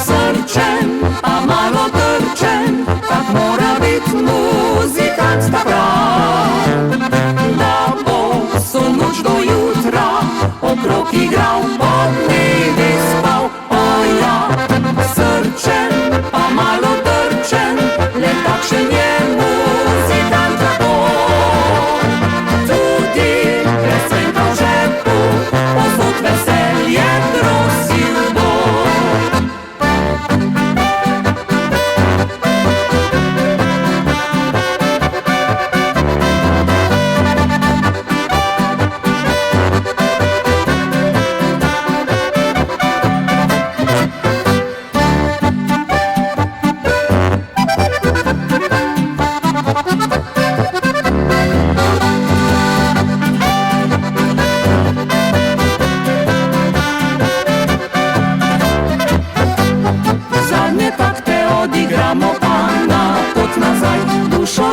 Srčen, a malo trčen, tak mora biti muzikant ta prav. Da bo so noč do jutra okrog igral, pod dnevi spal, oja. Srčen, pa malo trčen, le takšen je muzikant tako. Tudi presenka v žepu, posod veselje trosil bo.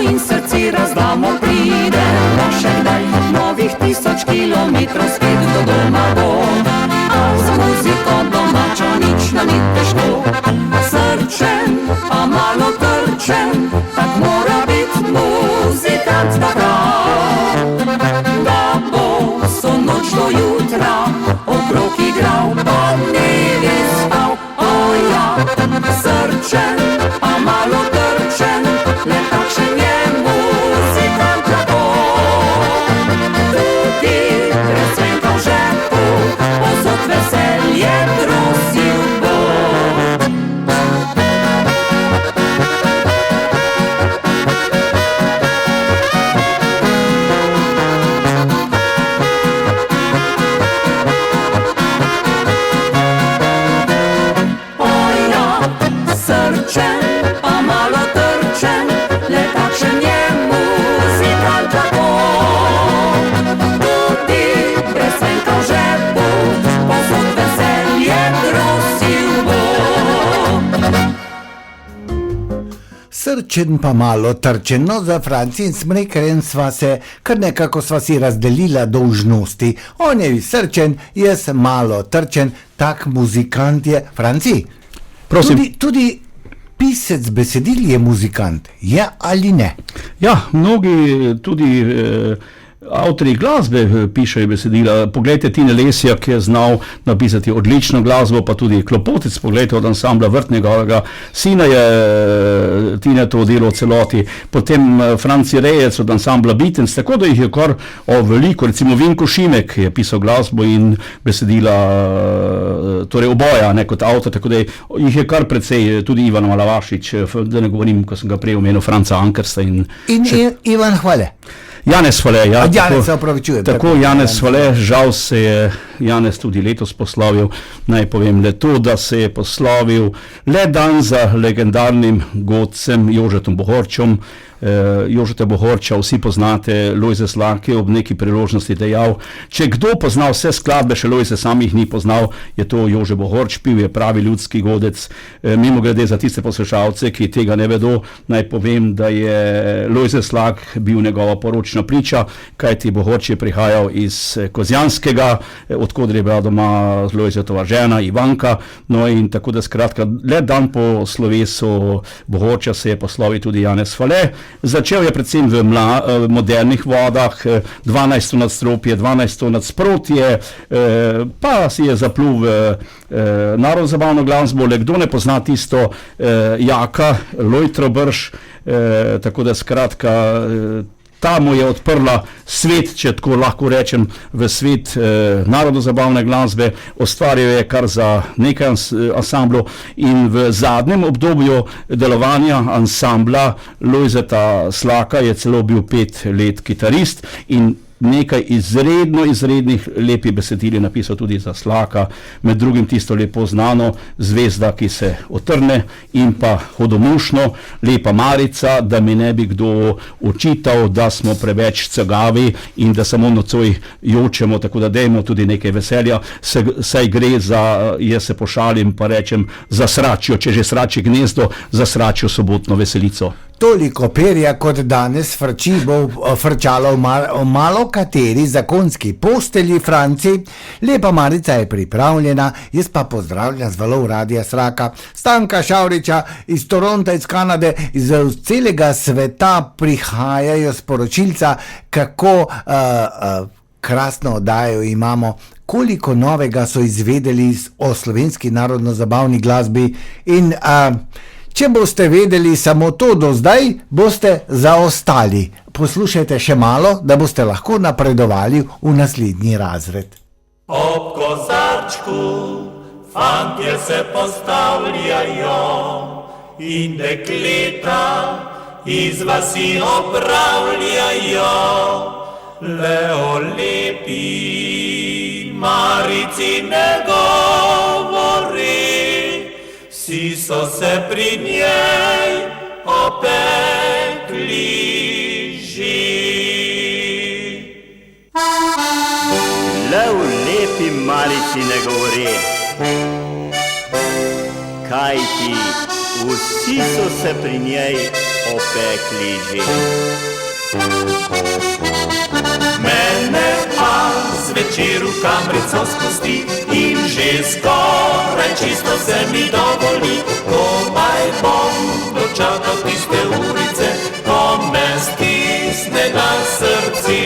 In srci razdamo, pride naše kdaj, novih 1000 kilometrov spet do doma bo. A za muziko domačo nič nam ni težko. Srčen, pa malo trčen, tak mora biti muzikant ta prav. Da bo so noč do jutra okrog igral, pa dnevi spal, oja. Srčen, pa malo trčen, le takšen je muzikant tako. Tudi presenka v žepu, posod veselje trosil bo. srčen pa malo trčen. No, za Francij in Smrekeren sva se, kar nekako sva si razdelila dolžnosti. On je srčen, jaz malo trčen, tak muzikant je Francij. Prosim. Tudi pisec besedil je muzikant, je ali ne? Ja, mnogi tudi avtorji glasbe pišejo besedila. Poglejte Tine Lesja, ki je znal napisati odlično glasbo, pa tudi Klopotec, poglejte od ansambla Vrt njegovega sina je Tine to delo v celoti. Potem Franci Rejec od ansambla Beatles, tako da jih je kar veliko. Recimo Vinko Šimek je pisal glasbo in besedila, torej oboja, ne, kot avtor, tako da jih je kar precej, tudi Ivan Malavašič, da ne govorim, ko sem ga prej omenil, Franca Ankersta in Ivan Hvale. Janez Hvale, ja. Janez, se opravičujem. Tako, Janez Hvale, žal se je Janez tudi letos poslovil. Naj povem le to, da se je poslovil le dan za legendarnim godcem Jožetom Bohorčem. Jožeta Bohorča vsi poznate, Lojze Slak je ob neki priložnosti dejal, če kdo pozna vse skladbe, še Lojze sam jih ni poznal, je to Jože Bohorč, pil je pravi ljudski godec. Mimogrede za tiste poslušalce, ki tega ne vedo, naj povem, da je Lojze Slak bil njegova poročna priča, kajti Bohorč je prihajal iz Kozjanskega, odkudar je bila doma Lojzetova žena Ivanka, no in tako da skratka, le dan po slovesu Bohorča se je poslovil tudi Janez Hvale. Začel je predvsem v modernih vodah, 12. nadstropje, 12. nadsprotje, pa si je zaplul v narodno-zabavno glasbo, le kdo ne pozna tisto Jaka, Lojtrobrž, tako da skratka, ta mu je odprla svet, če tako lahko rečem, v svet narodno-zabavne glasbe, ustvaril je kar za nekaj ansamblov in v zadnjem obdobju delovanja ansambla Lojzeta Slaka je celo bil 5 let kitarist in nekaj izrednih lepih besedil je napisal tudi za Slaka, med drugim tisto lepo znano Zvezda, ki se otrne in pa Hudomušno, Lepa Marica, da mi ne bi kdo očital, da smo preveč cagavi in da samo nocoj jočemo, tako da dajmo tudi nekaj veselja, saj gre za, jaz se pošalim pa rečem, za sračjo, če že srači gnezdo, za sračjo sobotno veselico. Toliko perja, kot danes frči, bo frčalo v malo kateri zakonski postelji Franciji. Lepa Marica je pripravljena, jaz pa pozdravljam z valov Radia Sraka, Stanka Šavriča iz Toronta, iz Kanade, iz celega sveta prihajajo sporočilca, kako krasno oddajo imamo, koliko novega so izvedeli o slovenski narodno-zabavni glasbi in če boste vedeli samo to do zdaj, boste zaostali. Poslušajte še malo, da boste lahko napredovali v naslednji razred. Ob kozarčku fantje se postavljajo in dekleta iz vasi opravljajo. Le o lepi Marici ne govori, vsi so se pri njej opekli že. Le v lepi Marici ne govori, kajti vsi so se pri njej opekli že. Mene pa zvečer v kamrico spusti in že skoraj čisto se mi dovoli, komaj bom dočakal tiste urice, ko me stisne na srci.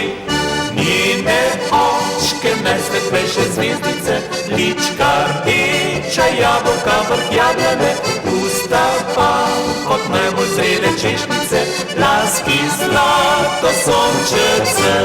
Njene očke me svetlejše zvezdice, lička rdeča, jabolka vrh jablane, usta pa kot najbolj zrele češnjice, laski zlato sončece.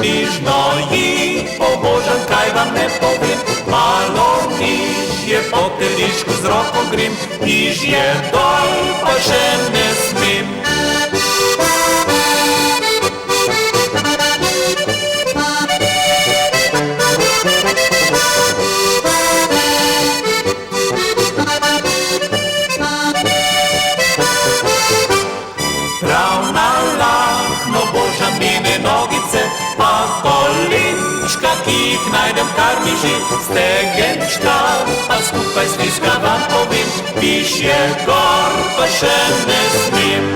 Nižno ji pobožam, kaj vam ne povem, malo nižje je poteriško z roko grim, nižje dol pa še ne smem. Ravna lahno boža mine nogice, pa kolinčka, ki jih najdem kar miži, stegenčka, pa skupaj stiska vam povim, višje gor pa še ne smem.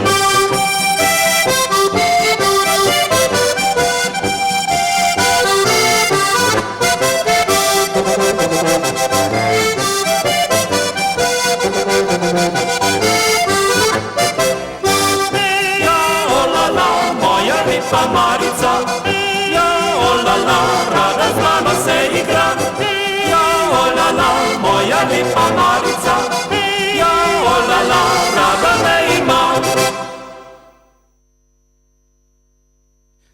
Pa Marica, ja, olala, rada z mano se igra. Ja, olala, moja lepa Marica, ja, olala, rada me ima.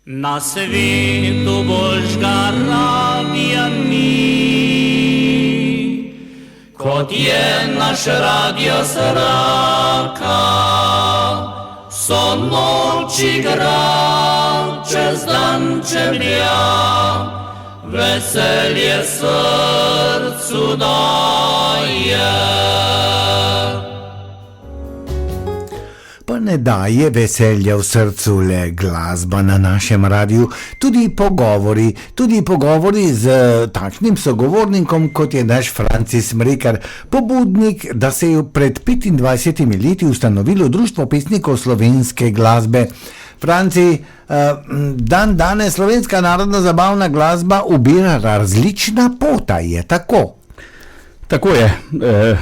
Na svetu boljšega radija ni, kot je naš radio Zraka. So noči gra, čez dan čeblja, veselje srcu daje. Pa ne daje veselja v srcu le glasba na našem radiju, tudi pogovori z takšnim sogovornikom, kot je naš Francis Mrekar, pobudnik, da se je pred 25 leti ustanovilo Društvo pesnikov slovenske glasbe. Franci, danes slovenska narodna zabavna glasba ubira različna pota, je tako? Tako je,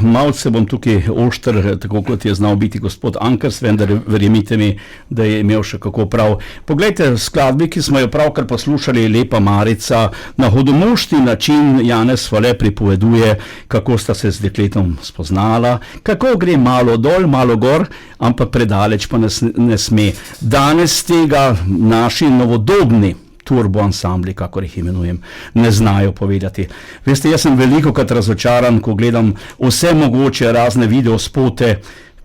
malce bom tukaj ošter, tako kot je znal biti gospod Ankers, vendar verjemite mi, da je imel še kako prav. Poglejte, skladbi, ki smo jo pravkar poslušali, Lepa Marica, na hudomušni način Janez Fale pripoveduje, kako sta se z dekletom spoznala, kako gre malo dol, malo gor, ampak predaleč pa ne sme. Danes tega naši novodobni turbo ansambli, kakor jih imenujem, ne znajo povedati. Veste, jaz sem velikokrat razočaran, ko gledam vse mogoče razne videospote,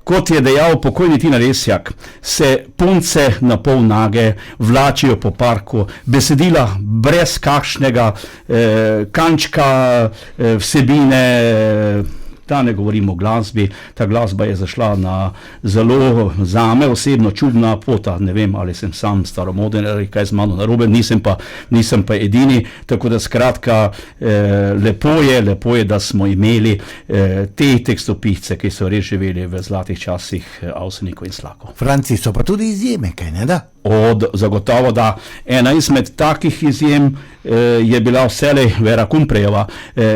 kot je dejal pokojni Tina Resjak, se punce na pol nage vlačijo po parku, besedila brez kakšnega kančka vsebine, da ne govorimo o glasbi, ta glasba je zašla na zelo zame osebno čudna pota, ne vem, ali sem sam staromoden ali kaj z mano narobe, nisem pa edini, tako da skratka lepo je, da smo imeli te tekstopisce, ki so res živeli v zlatih časih Avsenikov in Slakov. Franci so pa tudi izjeme, kaj ne da? Zagotovo da. Ena izmed takih izjem je bila vselej Vera Kumprejeva.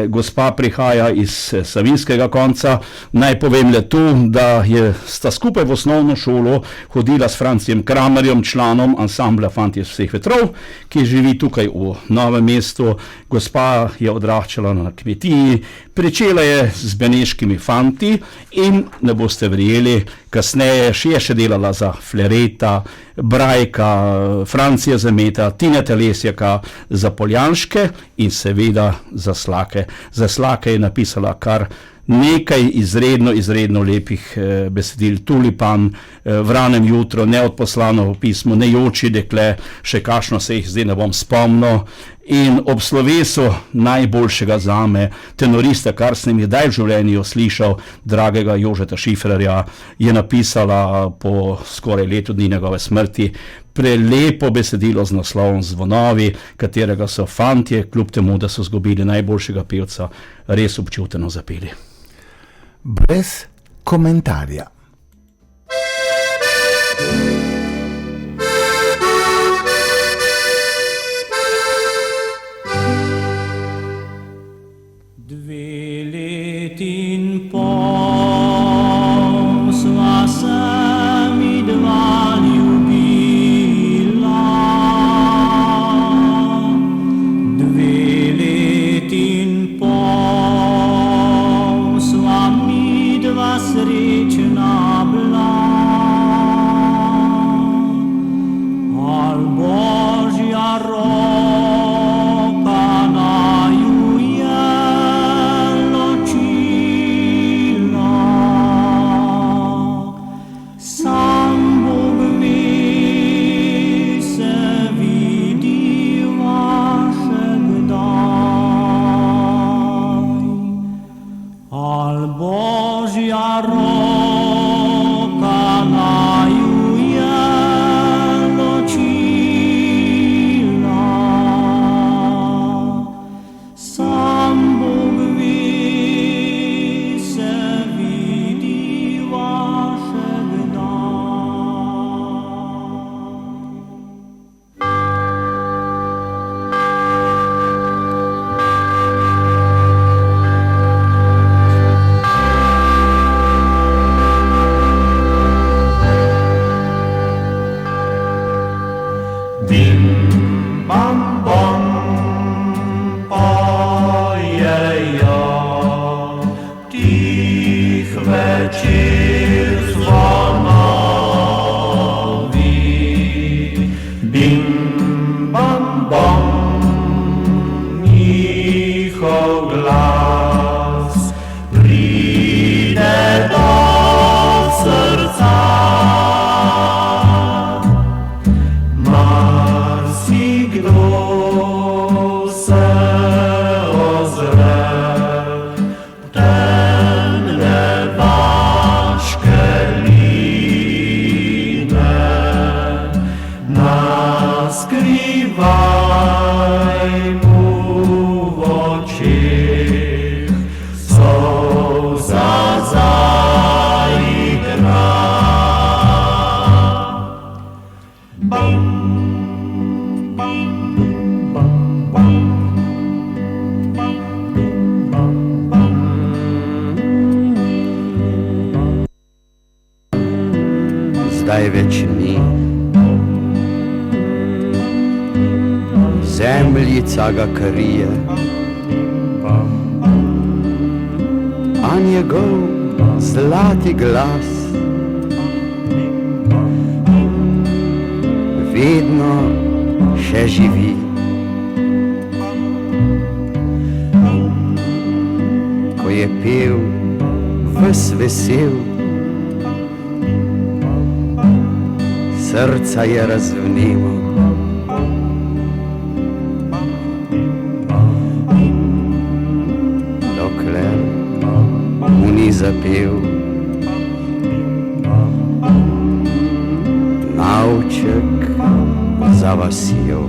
Gospa prihaja iz Savinjskega konca. Naj povem le to, da sta skupaj v osnovno šolo hodila s Francijem Kramerjem, članom ansambla Fantje z vseh vetrov, ki živi tukaj v Novem mestu. Gospa je odraščala na kmetiji, pričela je z beneškimi fanti in, ne boste verjeli, kasneje je še delala za Flereta, Brajka, Francija Zameta, Tineta Lesjaka, za Poljanške in seveda za Slake. Za Slake je napisala kar nekaj izredno lepih besedil. Tulipan, V ranem jutru, Neodposlano pismo, Nejoči dekle, še kakšno se jih zdaj ne bom spomnil. In ob slovesu najboljšega zame, tenorista, kar sem je daj v življenju slišal, dragega Jožeta Šifrerja, je napisala po skoraj letu dni njegove smrti prelepo besedilo z naslovom Zvonovi, katerega so fantje, kljub temu, da so izgubili najboljšega pevca, res občuteno zapeli. Brez komentarja. Srečna bila. Bim, bam, bom, ojejo, tich večer zvonovi. Bim, bam, bom, njihov glas pride do srca. Marsikdo se ozre v temne vaške line, naskrivaj mu v očeh solza zaigra. Bam, zdaj več ni. Zemljica ga krije, a njegov zlati glas vedno še živi. Ko je pel ves vesel, srca je razvnemal. Dokler mu ni zapel navček za vasjo.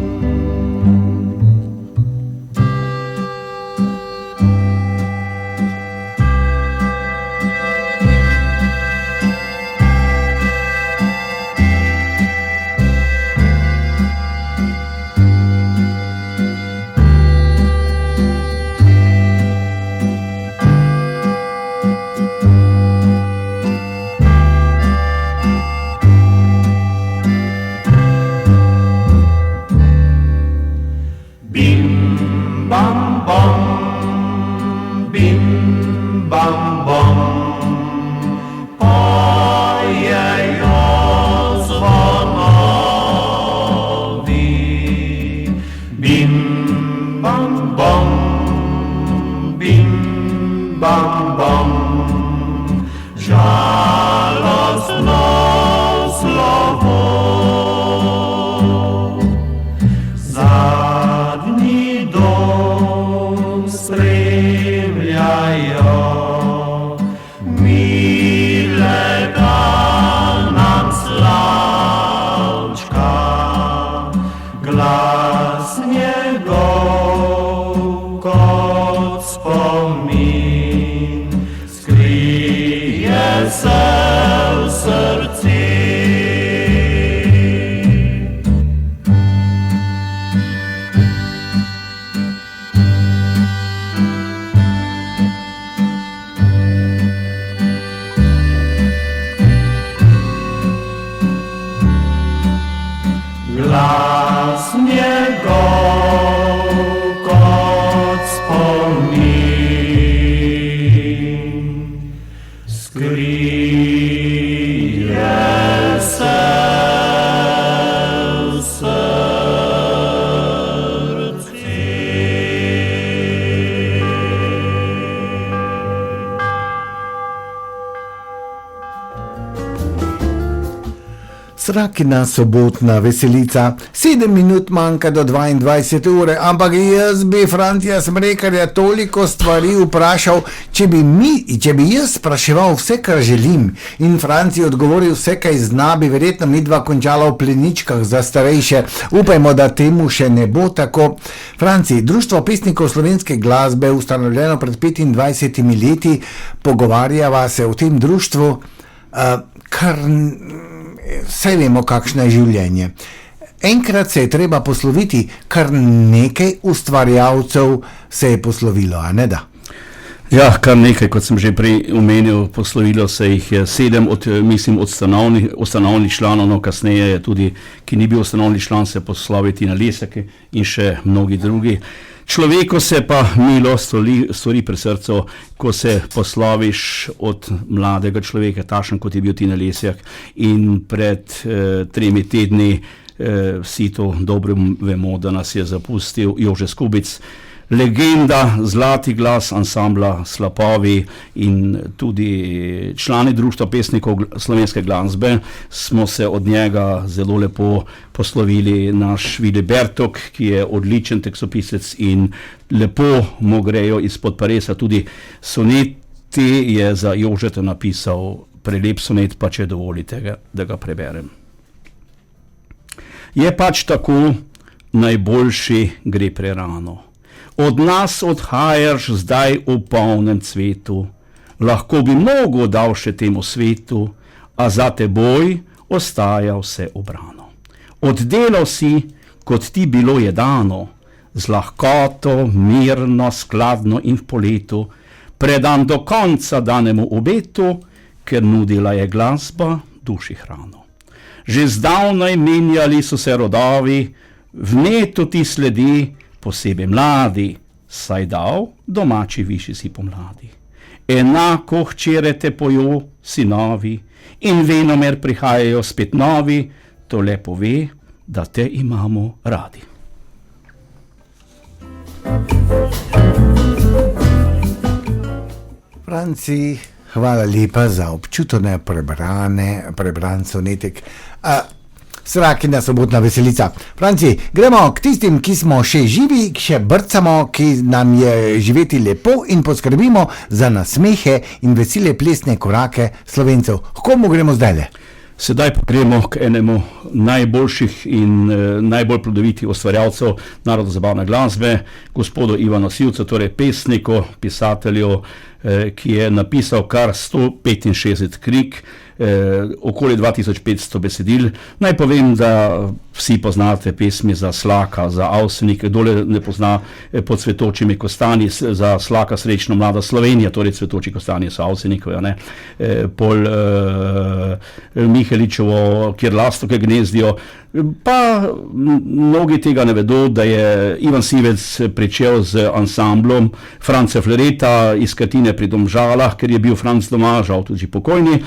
Srakina sobotna veselica, 7 minut manjka do 22 ure, ampak jaz bi Frantija Smrekarja toliko stvari vprašal, če bi jaz spraševal vse, kar želim, in Franci odgovoril vse, kaj zna, bi verjetno midva končala v pleničkah za starejše. Upajmo, da temu še ne bo tako. Franci, Društvo pesnikov slovenske glasbe, ustanovljeno pred 25 leti, pogovarjava se o tem društvu, kar saj vemo, kakšno je življenje. Enkrat se je treba posloviti, kar nekaj ustvarjalcev se je poslovilo, a ne da? Ja, kar nekaj, kot sem že prej omenil, poslovilo se jih je 7 od ustanovnih članov, no kasneje je tudi, ki ni bil ustanovni član, se poslovi Tina Lesjak in še mnogi drugi. Človeku se pa milo stori pri srcu, ko se posloviš od mladega človeka, takšen kot je bil Tina Lesjak, in pred 3 tedni vsi to dobro vemo, da nas je zapustil Jože Skubic, legenda, zlati glas ansambla Slapovi in tudi člani Društva pesnikov slovenske glasbe. Smo se od njega zelo lepo poslovili. Naš Vili Bertok, ki je odličen tekstopisec in lepo mu grejo izpod paresa tudi soneti, je za Jožeta napisal prelep sonet, pa če dovolite, da ga preberem. Je pač tako, najboljši gre prerano. Od nas odhajaš zdaj v polnem cvetu, lahko bi mnogo dal še temu svetu, a za teboj ostaja vse obrano. Oddelal si, kot ti bilo je dano, z lahkoto, mirno, skladno in v poletu, predan do konca danemu obetu, ker nudila je glasba duši hrano. Že zdavnaj menjali so se rodovi, vneto ti sledi, posebej mladi, saj dal domači višji si pomladi. Enako hčere te pojo sinovi in venomer prihajajo spet novi, to le pove, da te imamo radi. Franci, hvala lepa za občutne prebran sonetek. Srakina sobotna veselica. Franci, gremo k tistim, ki smo še živi, še brcamo, ki nam je živeti lepo in poskrbimo za nasmehe in vesele plesne korake Slovencev. Komu gremo zdajle? Sedaj pa gremo k enemu najboljših in najbolj plodovitih ustvarjalcev narodno-zabavne glasbe, gospodu Ivanu Sivcu, torej pesniku, pisatelju, ki je napisal kar 165 knjig, okoli 2500 besedil. Naj povem, da vsi poznate pesmi za Slaka, za Avsenik, kdor ne pozna pod Cvetočimi kostanji, za Slaka srečno mlada Slovenija, torej Cvetoči kostanji so Avsenikovi, ne? Pol Miheličevo, kjer lastovke gnezdijo, pa mnogi tega ne vedo, da je Ivan Sivec pričel z ansamblom Franca Flereta iz Katine pri Domžalah, ker je bil Franc doma, žal tudi pokojni,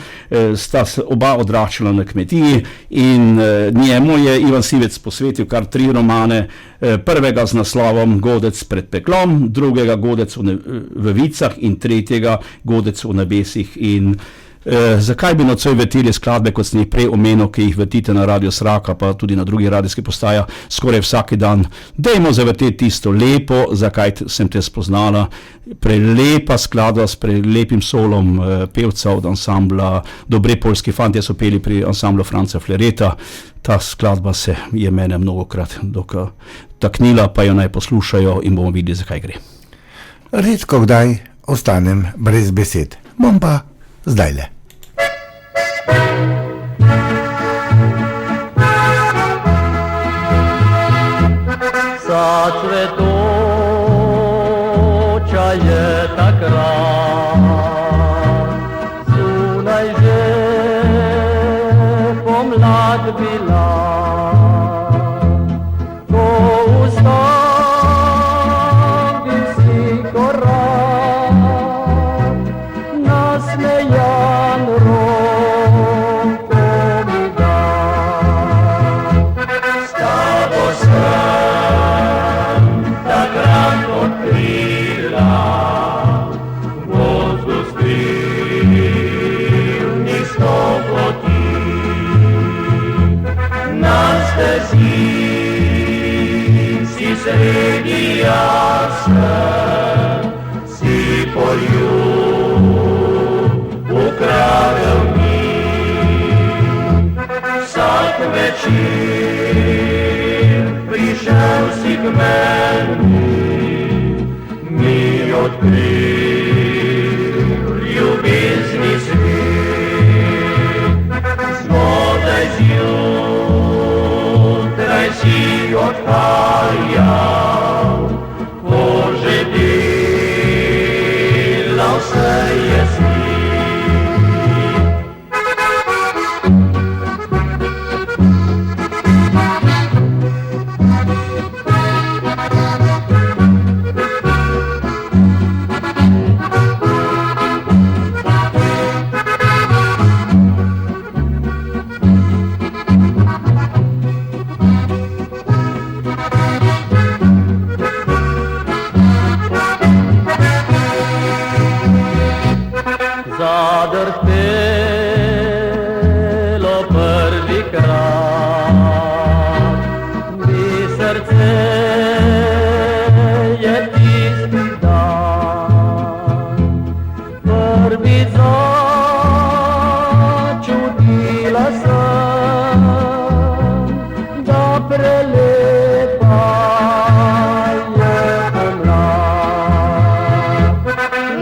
sta se oba odraščala na kmetiji in njemu je Ivan Sivec posvetil kar 3 romane, prvega z naslovom Godec pred peklom, drugega Godec v vicah in tretjega Godec v nebesih. In zakaj bi nocoj vrteli skladbe, kot sem jih prej omenil, ki jih vrtite na Radio Sraka, pa tudi na drugih radijskih postajah skoraj vsak dan. Dajmo zavrteti tisto lepo, zakaj sem te spoznala. Prelepa skladba s prelepim solom pevca od ansambla Dobre Poljski fantje so peli pri ansamblu Franca Flereta. Ta skladba se je mene mnogokrat dotaknila, pa jo naj poslušajo in bomo videli, zakaj gre. Redko kdaj ostanem brez besed. Bom pa zdajle. Cvetoča je takrat, zunaj že pomlad bila, ko ustavi si korak, nasmejan roko mi da. S tabo sem takrat odkrila gozdu skrivnih stopoti, na stezi si sredi jasne, si poljub ukradel mi. Vsak večer prišel si k meni, mi odkril ljubezni svet. Zgodaj zjutraj si odhajal, ko že dela mărțeie pispidan, vorbița ciudila sa, da prelepa je pomlad.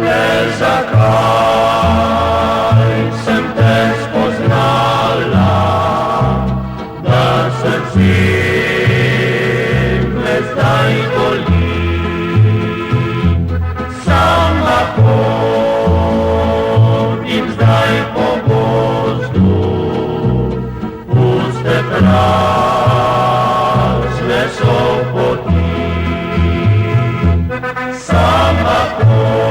Ne zakaj sem te spoznala, da srce me zdaj boli. Sama hodim zdaj po gozdu, puste prazne so poti. Sama hodim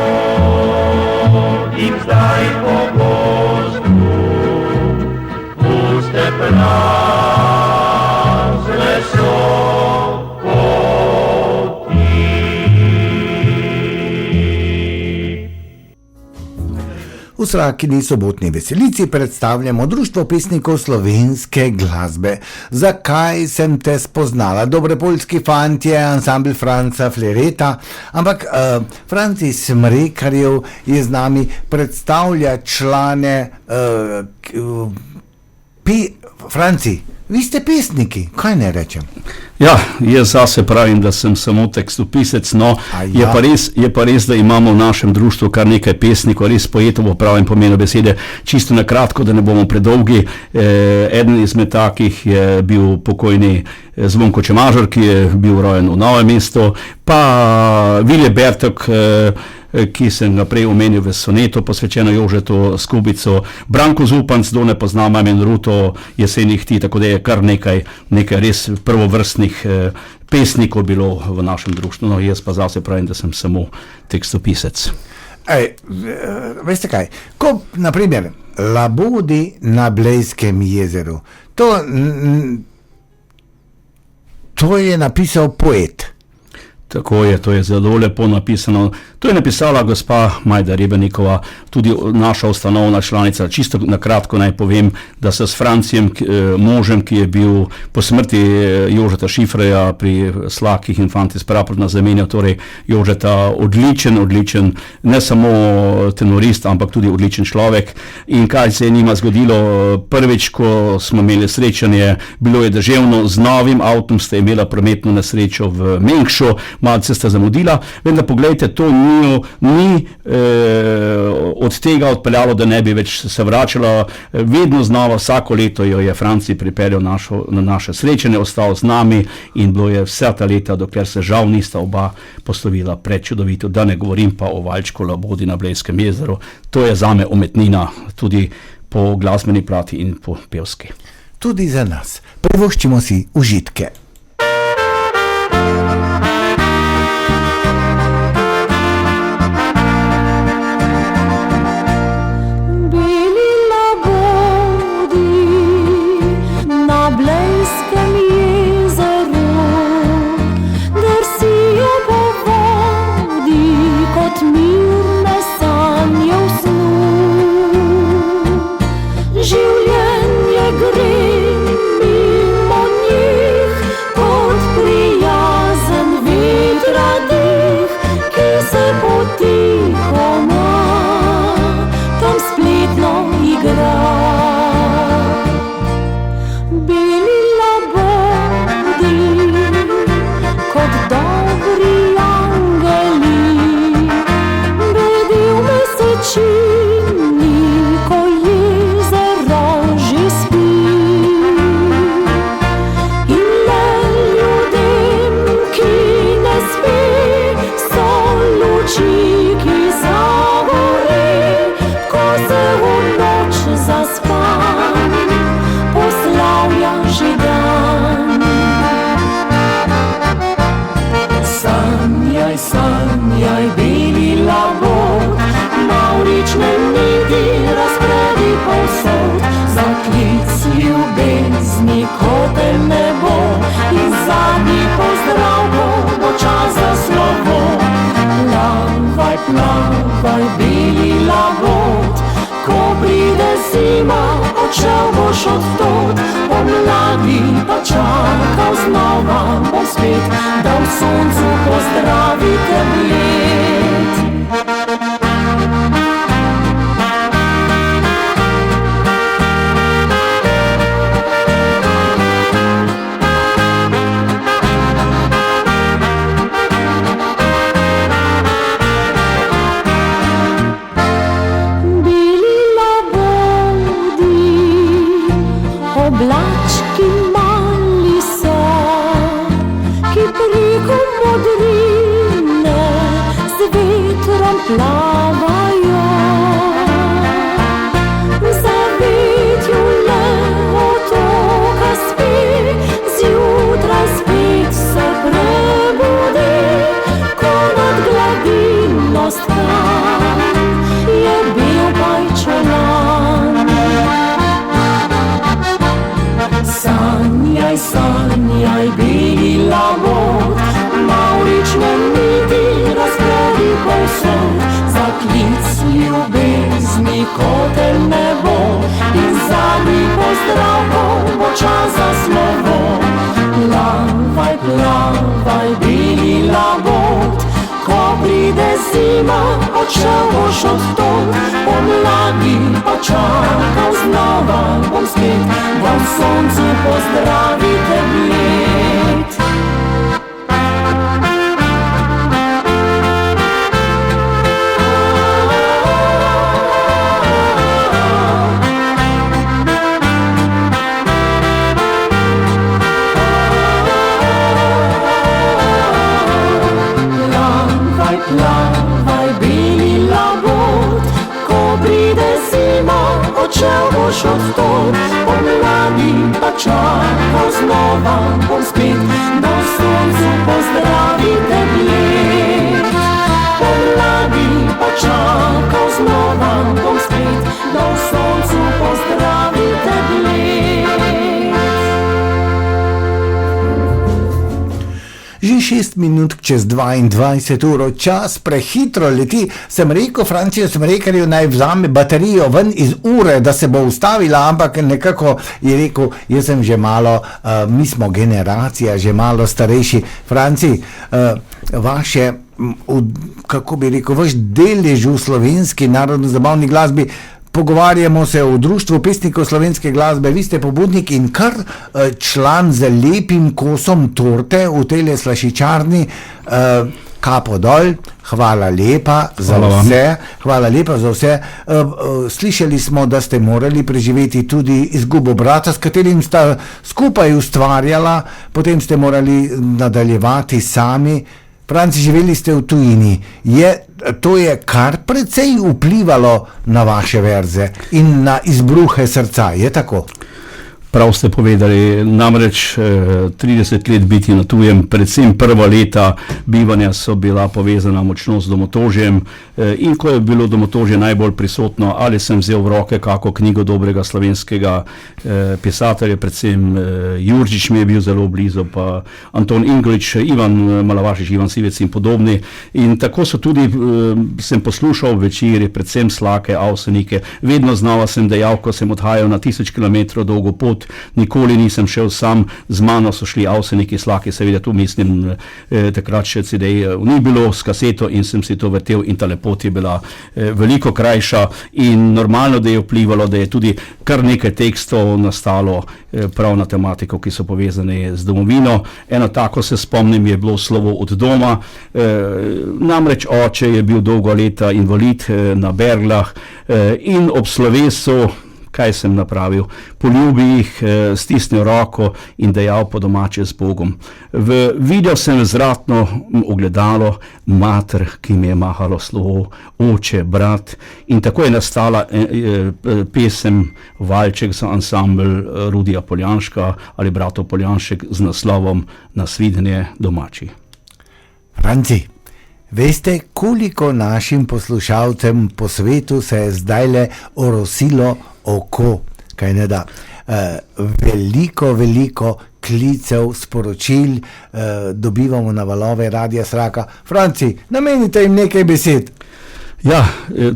zdaj po gozdu, puste prazne so V Srakini sobotni veselici predstavljamo Društvo pesnikov slovenske glasbe. Zakaj sem te spoznala? Dobre poljski fantje, ansambl Franca Flereta, ampak Franci Smrekarjev je z nami, predstavlja člane Franci, vi ste pesniki, kaj ne rečem? Ja, jaz zase pravim, da sem samo tekstopisec, no, ja. je pa res, da imamo v našem društvu kar nekaj pesnikov, res poetov v pravem pomenu besede. Čisto na kratko, da ne bomo predolgi, eden izmed takih je bil pokojni Zvonko Čemažar, ki je bil rojen v Novem mestu, pa Vilje Bertok, ki sem ga prej omenil v sonetu, posvečeno Jožetu Skubico, Branko Zupanc, kdo ne pozna Mamen Ruto, Jesenih ti, tako da je kar nekaj res prvovrstnih pesnikov bilo v našem društvu. No, jaz pa zase pravim, da sem samo tekstopisec. Veste kaj, ko naprimer labodi na Blejskem jezeru, to je napisal poet. Tako je, to je zelo lepo napisano. To je napisala gospa Majda Rebenikova, tudi naša ustanovna članica. Čisto na kratko naj povem, da se s Francijem, možem, ki je bil po smrti Jožeta Šifreja pri Slakih Infantis Praprotna zamenjal, torej Jožeta odličen, ne samo tenorist, ampak tudi odličen človek. In kaj se je njima zgodilo? Prvič, ko smo imeli srečanje, bilo je deževno, z novim avtom sta imela prometno nesrečo v Mengšu, malce sta zamudila, vendar poglejte, to ni od tega odpeljalo, da ne bi več se vračala. Vedno znova, vsako leto jo je Franci pripeljal na naše srečanje, ostal z nami in bilo je vsa ta leta, dokler se žal nista oba poslovila prečudovito, da ne govorim pa o valčku labodi na Blejskem jezeru. To je zame umetnina, tudi po glasbeni plati in po pevski. Tudi za nas. Privoščimo si užitke. znova bom spet, da v soncu pozdravite bled. Oblački mali so, ki preko modrine z vetrom plavajo. V zavetju le otoka spi, zjutraj spet se prebudi, ko nad gladino stran je bil pajčolan. Sanjaj, sanjaj, beli labod, mavrične niti razpredi povsod, za klic ljubezni kotel nebo in zadnji pozdrav bo čas za slovo. Plavaj, plavaj, beli labod, ko pride zima, odšel boš od tod, pomladi pa čakal znova bom spet, da v soncu pozdravite bled. Plavaj, plavaj, beli labod, ko pride zima, odšel boš od tod, pomladi pa čakal znova bom spet, da v soncu pozdravite bled. Pomladi pa čakal znova bom spet, da v soncu pozdravite bled. Že 6 minut čez 22 uro, čas prehitro leti. Sem rekel Franciju Smrekarju, naj vzame baterijo ven iz ure, da se bo ustavila, ampak nekako je rekel, jaz sem že malo, mi smo generacija, že malo starejši. Franci, vaše, kako bi rekel, vaš delež v slovenski narodno-zabavni glasbi, pogovarjamo se o Društvu pesnikov slovenske glasbe, vi ste pobudnik in kar član z lepim kosom torte v tejle slašičarni, kapo dol, hvala lepa za vse, hvala lepa za vse. Slišali smo, da ste morali preživeti tudi izgubo brata, s katerim sta skupaj ustvarjala, potem ste morali nadaljevati sami. Franci, živeli ste v tujini. To je kar precej vplivalo na vaše verze in na izbruhe srca, je tako? Prav ste povedali, namreč 30 let biti na tujem, predvsem prva leta bivanja so bila povezana močno z domotožjem in ko je bilo domotožje najbolj prisotno, ali sem vzel v roke kako knjigo dobrega slovenskega pisatelja, predvsem Jurčič mi je bil zelo blizu, pa Anton Inglič, Ivan Malavašič, Ivan Sivec in podobni. In tako so tudi, sem poslušal večeri, predvsem Slake, Avsenike, vedno znova sem dejal, ko sem odhajal na 1000 km dolgo pot, nikoli nisem šel sam, z mano so šli Avseniki, Slaki, seveda tu mislim, takrat še CD ni bilo, s kaseto in sem si to vrtel in ta lepot je bila veliko krajša in normalno, da je vplivalo, da je tudi kar nekaj tekstov nastalo prav na tematiko, ki so povezane z domovino. Eno tako se spomnim je bilo Slovo od doma, namreč oče je bil dolgo leta invalid na Berglah in ob slovesu, kaj sem napravil, poljubil jih, stisnil roko in dejal po domače z Bogom. Videl sem zratno ogledalo, mater, ki mi je mahalo slovo, oče, brat in tako je nastala pesem Valček za ansambl Rudija Poljanška ali bratov Poljanšek z naslovom Nasvidenje domači. Franci, veste, koliko našim poslušalcem po svetu se je zdajle orosilo oko, kaj ne da. Veliko klicev, sporočil dobivamo na valove Radia Sraka. Franci, namenite jim nekaj besed. Ja,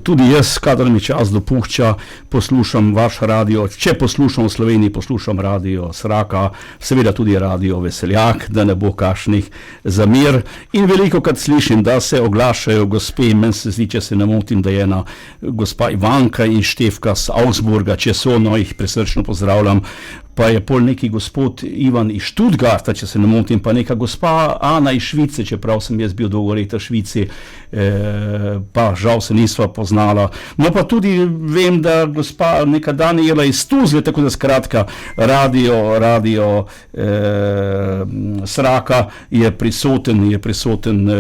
tudi jaz, kadar mi čas dopušča, poslušam vaš radio. Če poslušam v Sloveniji, poslušam radio Sraka, seveda tudi radio Veseljak, da ne bo kakšnih zamir. In velikokrat slišim, da se oglašajo gospe, meni se zdi, če se ne motim, da je ena gospa Ivanka in Štefka z Augsburga, če so, no jih presrčno pozdravljam. Pa je pol neki gospod Ivan iz Stuttgarta, če se ne motim, pa neka gospa Ana iz Švice, čeprav sem jaz bil dolgo leta v Švici, pa žal se nisva poznala. No pa tudi vem, da gospa neka Daniela iz Tuzle, tako da skratka radio Sraka je prisoten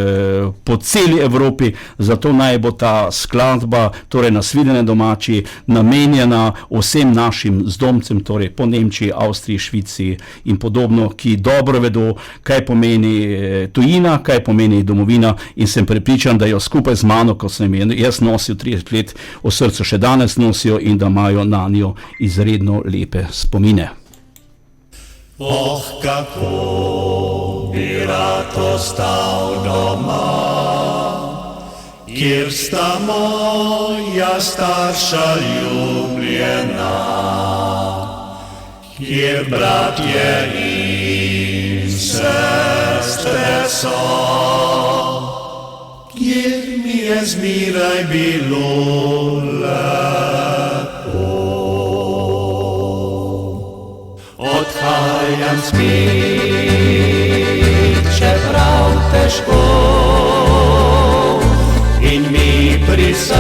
po celi Evropi, zato naj bo ta skladba, torej Nasvidenje domači, namenjena vsem našim zdomcem, torej po Nemčiji, Avstriji, Švici in podobno, ki dobro vedo, kaj pomeni tujina, kaj pomeni domovina, in sem prepričan, da jo skupaj z mano, ko sem jaz nosil 30 let, v srcu še danes nosijo in da imajo na njo izredno lepe spomine. Oh, kako bi rad ostal doma, kjer sta moja starša ljubljena, kjer bratje in sestre so, kjer mi je zmeraj bilo lepo. Odhajam spet, čeprav težko, in mi pri srcu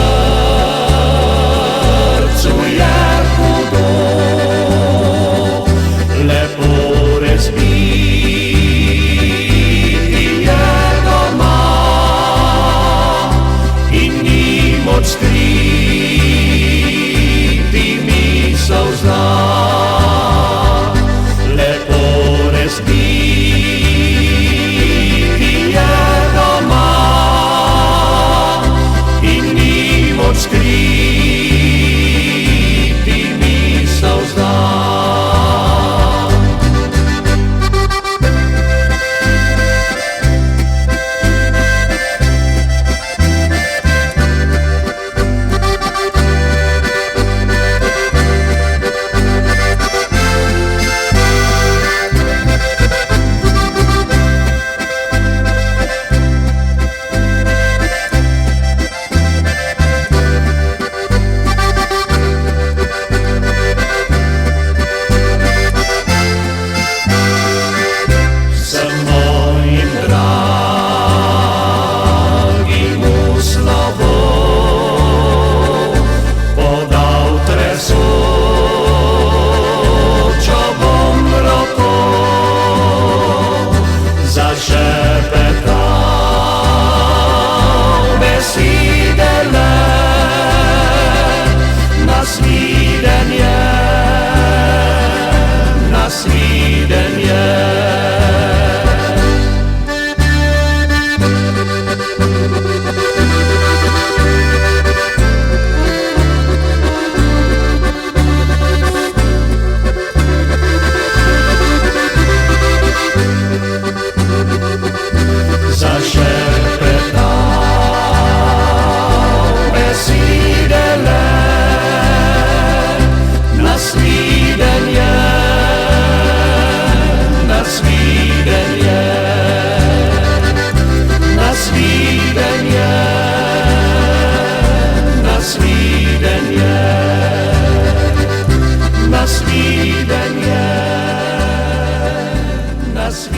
je hudo. Lepo res biti je doma in ni moč skriti misel zna. Lepo res biti je doma in ni moč skriti misel zna.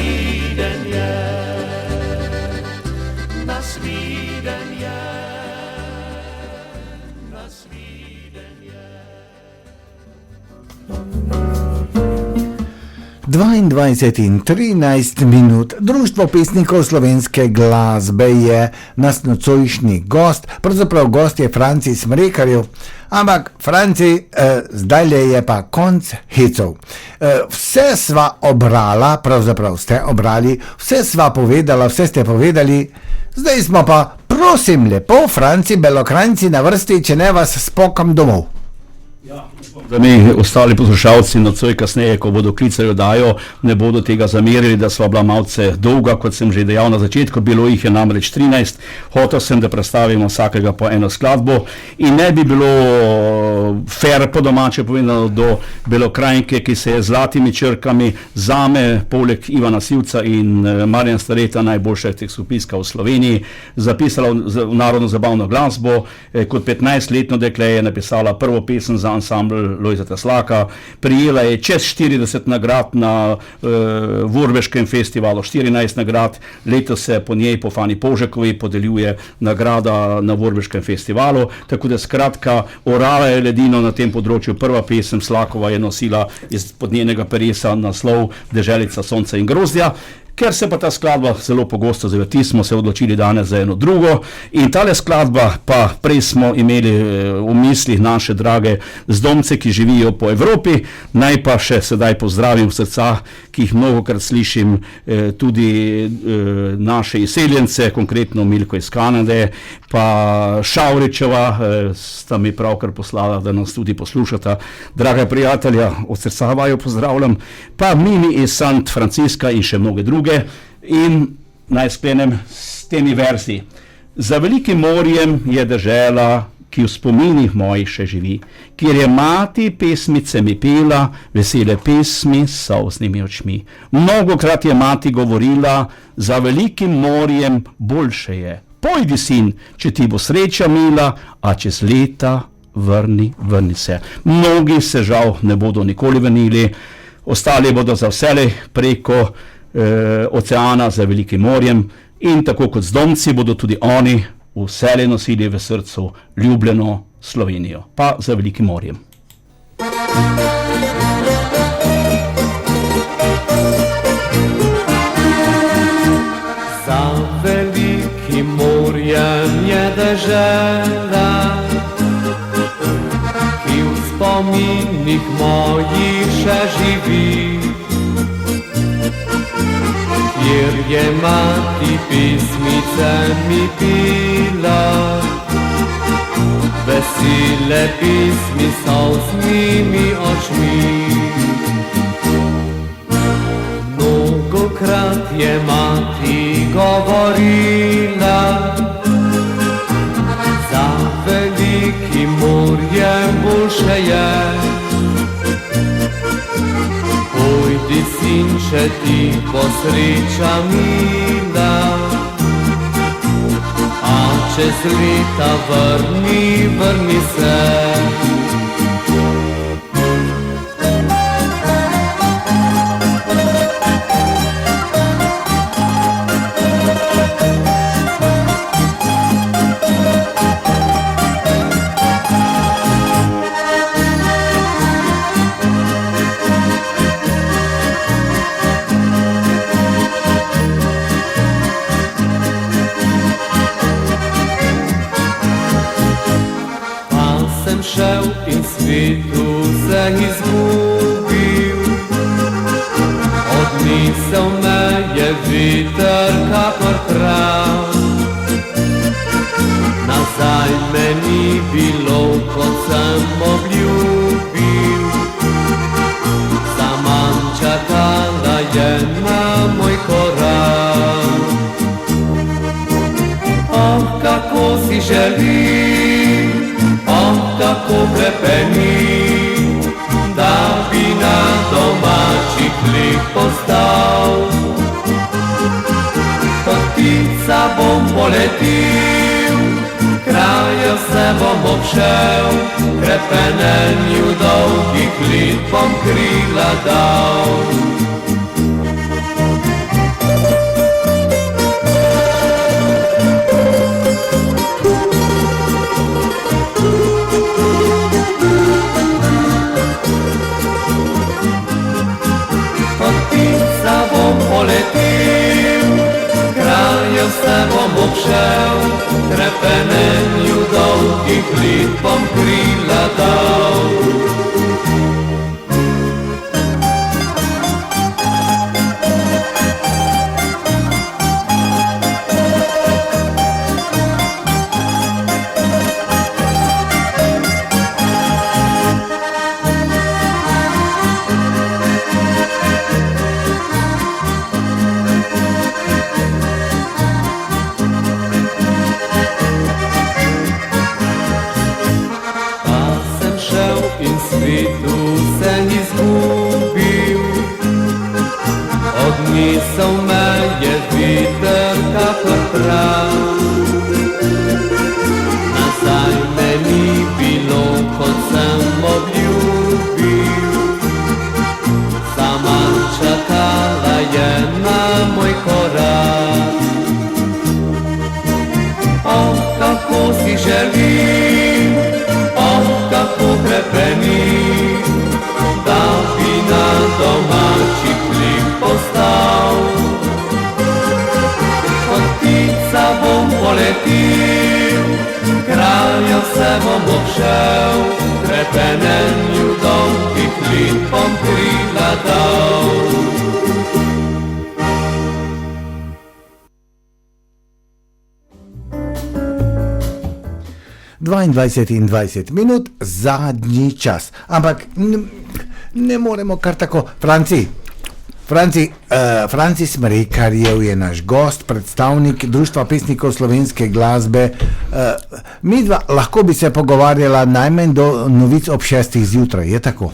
Nasvidenje. 22 in 13 minut. Društvo pesnikov slovenske glasbe je nas nocojšnji gost, pravzaprav gost je Franci Smrekarjev, ampak Franci, zdaj je pa konc hecov. Vse sva obrala, pravzaprav ste obrali, vse sva povedala, vse ste povedali, zdaj smo pa, prosim lepo, Franci Belokranjci na vrsti, če ne vas spokam domov. Ja, upam. Da mi ostali poslušalci nocoj kasneje, ko bodo klicali oddajo, ne bodo tega zamerili, da sva bila malce dolga, kot sem že dejal na začetku, bilo jih je namreč 13. Hotel sem, da predstavimo vsakega po eno skladbo in ne bi bilo fair po domače povedano do Belokrajinke, ki se je z zlatimi črkami zame, poleg Ivana Sivca in Marjana Stareta, najboljša tekstopiska v Sloveniji, zapisala v narodno zabavno glasbo. Kot 15-letno dekle je napisala prvo pesem za ansambl Lojzeta Slaka, prijela je čez 40 nagrad na Vurveškem festivalu, 14 nagrad, letos se po njej, po Fani Požekovi, podeljuje nagrada na Vurveškem festivalu, tako da skratka orala je ledino na tem področju. Prva pesem Slakova je nosila izpod njenega peresa naslov Deželica sonca in grozdja. Ker se pa ta skladba zelo pogosto zavrti, smo se odločili danes za eno drugo in tale skladba pa prej smo imeli v mislih naše drage zdomce, ki živijo po Evropi. Naj pa še sedaj pozdravim v srca, ki jih mnogokrat slišim, tudi naše izseljence, konkretno Milko iz Kanade, pa Šavričeva, sta mi pravkar poslala, da nas tudi poslušata. Draga prijatelja, od srca vaju pozdravljam, pa Mini iz San Francisca in še mnoge druge. In naj sklenem s temi verzi. Za velikim morjem je dežela, ki v spominih mojih še živi, kjer je mati pesmice mi pela, vesele pesmi s solznimi očmi. Mnogokrat je mati govorila, za velikim morjem boljše je. Pojdi, sin, če ti bo sreča mila, a čez leta vrni se. Mnogi se žal ne bodo nikoli vrnili, ostali bodo za vselej preko oceana za velikim morjem in tako kot zdomci bodo tudi oni vselej nosili v srcu ljubljeno Slovenijo, pa za velikim morjem. Za velikim morjem je dežela, ki v spominih mojih še živi, kjer je mati pesmice mi pila, vesele pesmi s solznimi očmi. Mnogokrat je mati govorila, za velikim morjem boljše je. Pojdi, sin, če ti bo sreča mila, a čez leta vrni se. In svetu se izgubil, odnesel me je veter kakor prav. Nazaj me ni bilo, kot sem obljubil, zaman čakala je na moj korak. Oh, kako si želim, kako krepeni, da bi na domači hleb postal. Kot ptica bom poletil, krajev se bom obšel, krepenenju dolgih let bom krila dal. Poletil, krajev se bom obšel, krepenenju dolgih let bom krila dal. rad. Kako si želim, kako krepenim, da bi na domači klik postal. Kot ptica bom poletil, kraljev se bom obšel, krepenenju dolgih lit bom krila dal. 22 in 20 minut, zadnji čas. Ampak ne moremo kar tako. Franci Smrekarjev je naš gost, predstavnik Društva pesnikov slovenske glasbe. Midva lahko bi se pogovarjala najmanj do novic ob 6. zjutraj, je tako?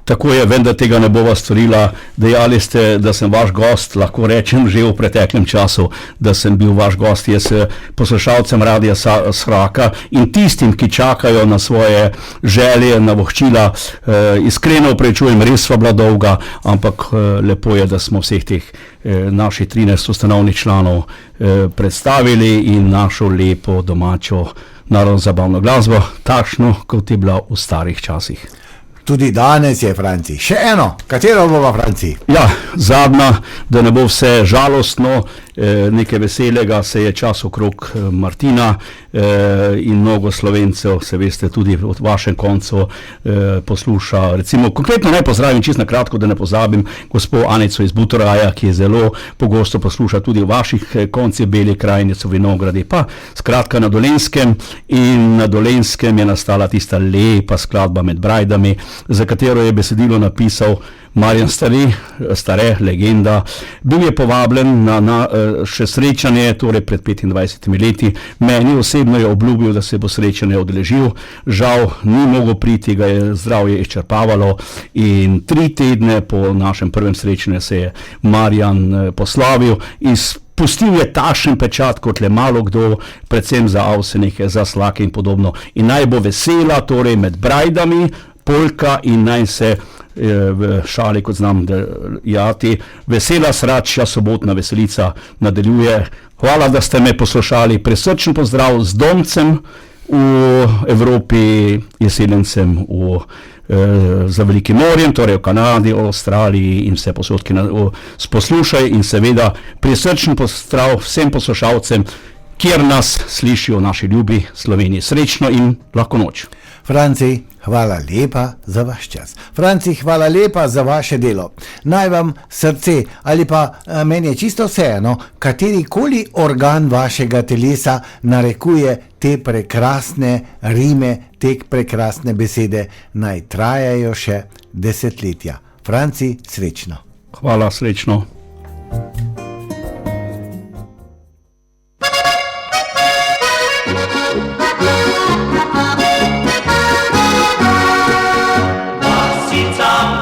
Tako je, vendar tega ne bova storila. Dejali ste, da sem vaš gost, lahko rečem že v preteklem času, da sem bil vaš gost. Jaz poslušalcem Radia Sraka in tistim, ki čakajo na svoje želje, na vohčila, iskreno opravičujem, res sva bila dolga, ampak lepo je, da smo vseh teh naših 13 ustanovnih članov predstavili in našo lepo domačo narodno zabavno glasbo, takšno, kot je bila v starih časih. Tudi danes je, Franci. Še eno, katero bova, Franci? Ja, zadnja, da ne bo vse žalostno, nekaj veselega, se je čas okrog Martina in mnogo Slovencev, se veste, tudi od vašem koncu posluša. Recimo, konkretno naj pozdravim, čisto na kratko, da ne pozabim, gospod Anico iz Butoraja, ki je zelo pogosto posluša tudi v vaših koncih, Beli krajini, Vinogradi, pa skratka na Dolenjskem, in na Dolenjskem je nastala tista lepa skladba Med brajdami, za katero je besedilo napisal Marjan Stare, legenda. Bil je povabljen na še srečanje, torej pred 25 leti. Meni osebno je obljubil, da se bo srečanje odeležil. Žal ni mogel priti, ga je zdravje izčrpavalo in 3 tedne po našem prvem srečanju se je Marjan poslavil in pustil je takšen pečat, kot le malo kdo, predvsem za Avsenike, za Slake in podobno. In naj bo vesela, torej Med brajdami, polka, in naj se v šali, kot znam, da jati, vesela sračja, sobotna veselica nadaljuje. Hvala, da ste me poslušali. Prisrčen pozdrav z domcem v Evropi, jesenencem za Velikim morjem, torej v Kanadi, v Avstraliji in vse posod, ki nas poslušaj, in seveda prisrčen pozdrav vsem poslušalcem, kjer nas slišijo naši ljubi Sloveniji. Srečno in lahko noč. Franci, hvala lepa za vaš čas. Franci, hvala lepa za vaše delo. Naj vam srce, ali pa meni je čisto vseeno, katerikoli organ vašega telesa narekuje te prekrasne rime, te prekrasne besede, naj trajajo še desetletja. Franci, srečno. Hvala, srečno.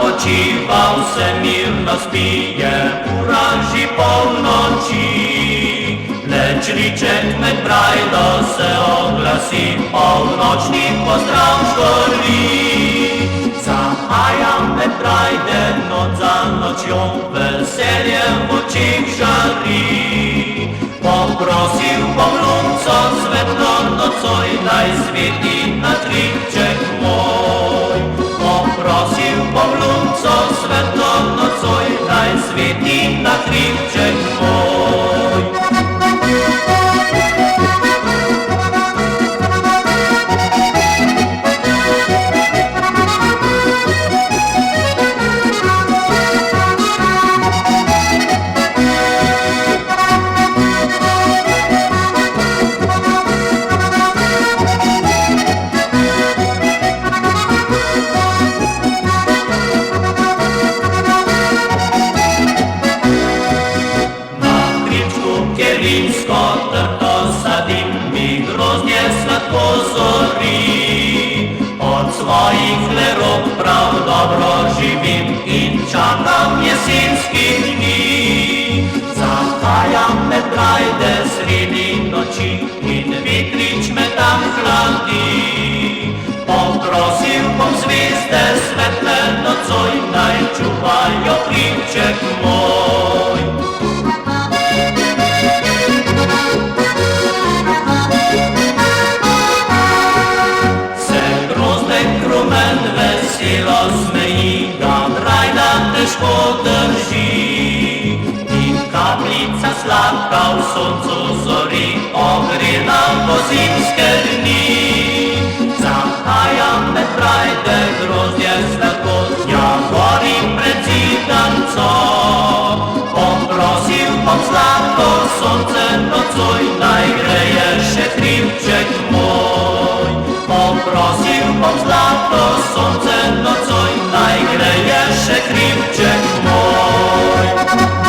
Počival se mirno spije, ura že polnoči, leč liček Med brajdo se oglasi, polnočni pozdrav školi. Zahajam Med brajde, noč za nočjo, veselje v očih žari. Poprosil bom lunco, svetlo nocoj, naj sveti na tripček moj. Poprosil bom lunco, svetlo nocoj, naj sveti na tripček moj. Svojih lerov prav dobro živim in čakam jesenskih dni. Zahajam Med brajde sredi noči in vetrič me tam hladi. Poprosil bom zvezde svetle nocoj, naj čuvajo hribček moj. prav soncu zori, ogrela po zimske dni. Zahajam med brajde grozdje sladko, ja gorim pred zidanco. Poprosil bom zlato sonce nocoj, naj greje še hribček moj. Poprosil bom zlato sonce nocoj, naj greje še hribček moj.